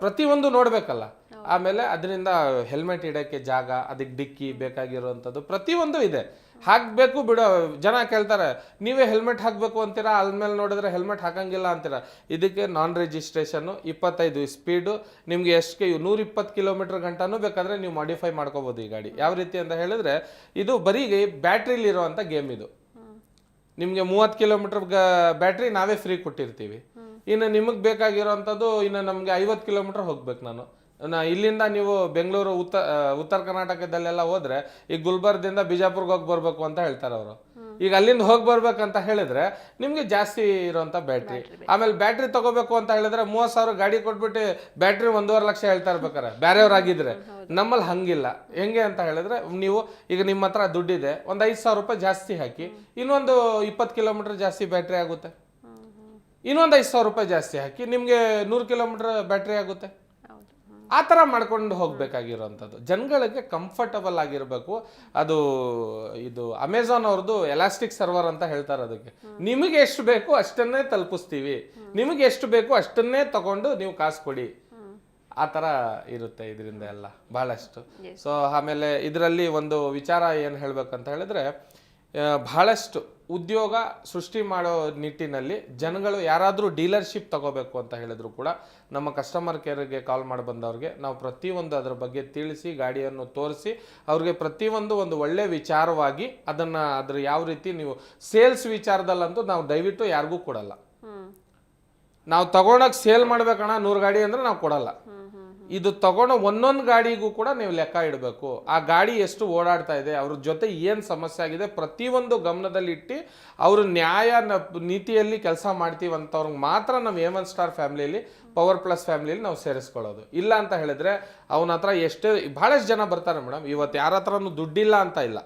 ಪ್ರತಿಯೊಂದು ನೋಡಬೇಕಲ್ಲ. ಆಮೇಲೆ ಅದರಿಂದ ಹೆಲ್ಮೆಟ್ ಇಡೋಕ್ಕೆ ಜಾಗ, ಅದಕ್ಕೆ ಡಿಕ್ಕಿ ಬೇಕಾಗಿರುವಂಥದ್ದು ಪ್ರತಿಯೊಂದು ಇದೆ, ಹಾಕಬೇಕು ಬಿಡೋ. ಜನ ಕೇಳ್ತಾರೆ ನೀವೇ ಹೆಲ್ಮೆಟ್ ಹಾಕಬೇಕು ಅಂತೀರಾ, ಅಲ್ಮೇಲೆ ನೋಡಿದ್ರೆ ಹೆಲ್ಮೆಟ್ ಹಾಕಂಗಿಲ್ಲ ಅಂತೀರಾ. ಇದಕ್ಕೆ ನಾನ್ ರಿಜಿಸ್ಟ್ರೇಷನ್ನು, 25 ಸ್ಪೀಡು, ನಿಮಗೆ ಎಷ್ಟು 120 ಕಿಲೋಮೀಟರ್ ಗಂಟನೂ ಬೇಕಾದರೆ ನೀವು ಮಾಡಿಫೈ ಮಾಡ್ಕೋಬೋದು ಈ ಗಾಡಿ. ಯಾವ ರೀತಿ ಅಂತ ಹೇಳಿದ್ರೆ, ಇದು ಬರೀ ಬ್ಯಾಟ್ರಿಲಿರುವಂಥ ಗೇಮ್ ಇದು. ನಿಮಗೆ 30 ಕಿಲೋಮೀಟರ್ ಬ್ಯಾಟ್ರಿ ನಾವೇ ಫ್ರೀ ಕೊಟ್ಟಿರ್ತೀವಿ. ಇನ್ನು ನಿಮಗೆ ಬೇಕಾಗಿರೋವಂಥದ್ದು ಇನ್ನು ನಮಗೆ 50 ಕಿಲೋಮೀಟರ್ ಹೋಗ್ಬೇಕು. ಇಲ್ಲಿಂದ ನೀವು ಬೆಂಗಳೂರು ಉತ್ತರ ಕರ್ನಾಟಕದಲ್ಲೆಲ್ಲ ಹೋದ್ರೆ ಈಗ ಗುಲ್ಬರ್ಗದಿಂದ ಬಿಜಾಪುರ್ಗೆ ಹೋಗಿ ಬರ್ಬೇಕು ಅಂತ ಹೇಳ್ತಾರೆ ಅವರು. ಈಗ ಅಲ್ಲಿಂದ ಹೋಗಿ ಬರ್ಬೇಕಂತ ಹೇಳಿದ್ರೆ ನಿಮ್ಗೆ ಜಾಸ್ತಿ ಇರುವಂತ ಬ್ಯಾಟ್ರಿ. ಆಮೇಲೆ ಬ್ಯಾಟ್ರಿ ತಗೋಬೇಕು ಅಂತ ಹೇಳಿದ್ರೆ 30,000 ಗಾಡಿ ಕೊಟ್ಬಿಟ್ಟು ಬ್ಯಾಟ್ರಿ 1.5 ಲಕ್ಷ ಹೇಳ್ತಾ ಇರ್ಬೇಕಾರೆ ಬೇರೆಯವ್ರಾಗಿದ್ರೆ. ನಮ್ಮಲ್ಲಿ ಹಂಗಿಲ್ಲ. ಹೆಂಗೆ ಅಂತ ಹೇಳಿದ್ರೆ, ನೀವು ಈಗ ನಿಮ್ಮ ಹತ್ರ ದುಡ್ಡಿದೆ, ಒಂದು 5,000 ರೂಪಾಯಿ ಜಾಸ್ತಿ ಹಾಕಿ, ಇನ್ನೊಂದು 20 ಕಿಲೋಮೀಟರ್ ಜಾಸ್ತಿ ಬ್ಯಾಟ್ರಿ ಆಗುತ್ತೆ. ಇನ್ನೊಂದು 5,000 ರೂಪಾಯಿ ಜಾಸ್ತಿ ಹಾಕಿ ನಿಮ್ಗೆ 100 ಕಿಲೋಮೀಟರ್ ಬ್ಯಾಟ್ರಿ ಆಗುತ್ತೆ. ಆ ಥರ ಮಾಡ್ಕೊಂಡು ಹೋಗ್ಬೇಕಾಗಿರೋಂಥದ್ದು. ಜನಗಳಿಗೆ ಕಂಫರ್ಟಬಲ್ ಆಗಿರಬೇಕು. ಅದು ಇದು ಅಮೆಝಾನ್ ಅವ್ರದ್ದು ಎಲಾಸ್ಟಿಕ್ ಸರ್ವರ್ ಅಂತ ಹೇಳ್ತಾರೆ. ಅದಕ್ಕೆ ನಿಮಗೆ ಎಷ್ಟು ಬೇಕು ಅಷ್ಟನ್ನೇ ತಲುಪಿಸ್ತೀವಿ, ನಿಮಗೆ ಎಷ್ಟು ಬೇಕು ಅಷ್ಟನ್ನೇ ತಗೊಂಡು ನೀವು ಕಾಸು ಕೊಡಿ, ಆ ಥರ ಇರುತ್ತೆ ಇದರಿಂದ ಎಲ್ಲ ಬಹಳಷ್ಟು. ಸೊ ಆಮೇಲೆ ಇದರಲ್ಲಿ ಒಂದು ವಿಚಾರ ಏನು ಹೇಳ್ಬೇಕಂತ ಹೇಳಿದ್ರೆ, ಬಹಳಷ್ಟು ಉದ್ಯೋಗ ಸೃಷ್ಟಿ ಮಾಡೋ ನಿಟ್ಟಿನಲ್ಲಿ ಜನಗಳು ಯಾರಾದರೂ ಡೀಲರ್ಶಿಪ್ ತಗೋಬೇಕು ಅಂತ ಹೇಳಿದ್ರು ಕೂಡ ನಮ್ಮ ಕಸ್ಟಮರ್ ಕೇರ್ಗೆ ಕಾಲ್ ಮಾಡಿ ಬಂದವ್ರಿಗೆ ನಾವು ಪ್ರತಿಯೊಂದು ಅದರ ಬಗ್ಗೆ ತಿಳಿಸಿ ಗಾಡಿಯನ್ನು ತೋರಿಸಿ ಅವ್ರಿಗೆ ಪ್ರತಿಯೊಂದು ಒಂದು ಒಳ್ಳೆ ವಿಚಾರವಾಗಿ ಅದನ್ನು ಅದ್ರ ಯಾವ ರೀತಿ ನೀವು ಸೇಲ್ಸ್ ವಿಚಾರದಲ್ಲಂತೂ ನಾವು ದಯವಿಟ್ಟು ಯಾರಿಗೂ ಕೊಡಲ್ಲ. ನಾವು ತಗೊಂಡಾಗ ಸೇಲ್ ಮಾಡ್ಬೇಕಣ್ಣ 100 ಗಾಡಿ ಅಂದ್ರೆ ನಾವು ಕೊಡಲ್ಲ. ಇದು ತಗೊಂಡು ಒಂದೊಂದು ಗಾಡಿಗೂ ಕೂಡ ನೀವು ಲೆಕ್ಕ ಇಡಬೇಕು. ಆ ಗಾಡಿ ಎಷ್ಟು ಓಡಾಡ್ತಾ ಇದೆ, ಅವ್ರ ಜೊತೆ ಏನು ಸಮಸ್ಯೆ ಆಗಿದೆ ಪ್ರತಿಯೊಂದು ಗಮನದಲ್ಲಿಟ್ಟು ಅವರು ನ್ಯಾಯ ನೀತಿಯಲ್ಲಿ ಕೆಲಸ ಮಾಡ್ತೀವಂತವ್ರಿಗೆ ಮಾತ್ರ ನಾವು A1 ಸ್ಟಾರ್ ಫ್ಯಾಮಿಲಿಯಲ್ಲಿ ಪವರ್ ಪ್ಲಸ್ ಫ್ಯಾಮಿಲಿಯಲ್ಲಿ ನಾವು ಸೇರಿಸ್ಕೊಳ್ಳೋದು. ಇಲ್ಲ ಅಂತ ಹೇಳಿದ್ರೆ ಅವನ ಹತ್ರ ಎಷ್ಟೇ ಭಾಳಷ್ಟು ಜನ ಬರ್ತಾರೆ ಮೇಡಮ್. ಇವತ್ತು ಯಾರ ಹತ್ರನೂ ದುಡ್ಡಿಲ್ಲ ಅಂತ ಇಲ್ಲ.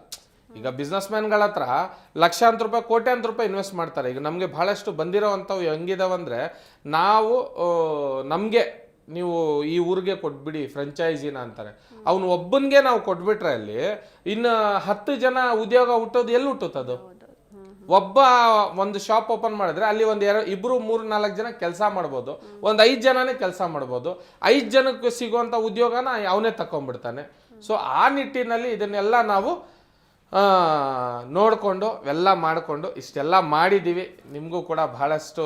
ಈಗ ಬಿಸ್ನೆಸ್ ಮ್ಯಾನ್ಗಳ ಹತ್ರ ಲಕ್ಷಾಂತರ ರೂಪಾಯಿ ಕೋಟ್ಯಾಂತರ ರೂಪಾಯಿ ಇನ್ವೆಸ್ಟ್ ಮಾಡ್ತಾರೆ. ಈಗ ನಮಗೆ ಭಾಳಷ್ಟು ಬಂದಿರೋವಂಥವು ಹೆಂಗಿದಾವಂದರೆ, ನಾವು ನಮಗೆ ನೀವು ಈ ಊರಿಗೆ ಕೊಟ್ಬಿಡಿ ಫ್ರೆಂಚೈಸಿನ ಅಂತಾರೆ. ಅವನು ಒಬ್ಬನಿಗೆ ನಾವು ಕೊಟ್ಬಿಟ್ರೆ ಅಲ್ಲಿ ಇನ್ನು 10 ಜನ ಉದ್ಯೋಗ ಹುಟ್ಟೋದು ಎಲ್ಲಿ ಹುಟ್ಟುತ್ತದು? ಒಬ್ಬ ಒಂದು ಶಾಪ್ ಓಪನ್ ಮಾಡಿದ್ರೆ ಅಲ್ಲಿ ಒಂದು 2 3 4 ಜನ ಕೆಲಸ ಮಾಡ್ಬೋದು, ಒಂದು 5 ಜನನೇ ಕೆಲಸ ಮಾಡ್ಬೋದು. 5 ಜನಕ್ಕೆ ಸಿಗುವಂಥ ಉದ್ಯೋಗನ ಅವನೇ ತಗೊಂಡ್ಬಿಡ್ತಾನೆ. ಸೊ ಆ ನಿಟ್ಟಿನಲ್ಲಿ ಇದನ್ನೆಲ್ಲ ನಾವು ನೋಡಿಕೊಂಡು ಎಲ್ಲ ಮಾಡಿಕೊಂಡು ಇಷ್ಟೆಲ್ಲ ಮಾಡಿದ್ದೀವಿ. ನಿಮಗೂ ಕೂಡ ಬಹಳಷ್ಟು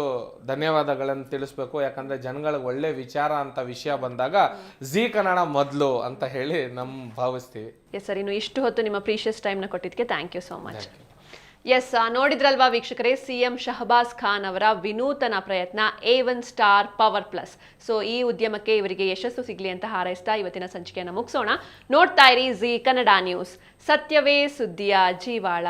ಧನ್ಯವಾದಗಳನ್ನು ತಿಳಿಸ್ಬೇಕು. ಯಾಕಂದರೆ ಜನಗಳಿಗೆ ಒಳ್ಳೆ ವಿಚಾರ ಅಂತ ವಿಷಯ ಬಂದಾಗ ಜೀ ಕನ್ನಡ ಮೊದಲು ಅಂತ ಹೇಳಿ ಭಾವಿಸ್ತೀವಿ. ಎಸ್ ಸರ್, ಇನ್ನು ಇಷ್ಟು ಹೊತ್ತು ನಿಮ್ಮ ಪ್ರೀಶಿಯಸ್ ಟೈಮ್ನ ಕೊಟ್ಟಿದ್ದಕ್ಕೆ thank you so much. Yes, ನೋಡಿದ್ರಲ್ವಾ ವೀಕ್ಷಕರೇ, CM ಶಹಬಾಜ್ ಖಾನ್ ಅವರ ವಿನೂತನ ಪ್ರಯತ್ನ A1 star power plus. So ಈ ಉದ್ಯಮಕ್ಕೆ ಇವರಿಗೆ ಯಶಸ್ಸು ಸಿಗಲಿ ಅಂತ ಹಾರೈಸ್ತಾ ಇವತ್ತಿನ ಸಂಚಿಕೆಯನ್ನು ಮುಗಿಸೋಣ. ನೋಡ್ತಾ ಇರಿ ಜೀ ಕನ್ನಡ ನ್ಯೂಸ್, ಸತ್ಯವೇ ಸುದ್ದಿಯ ಜೀವಾಳ.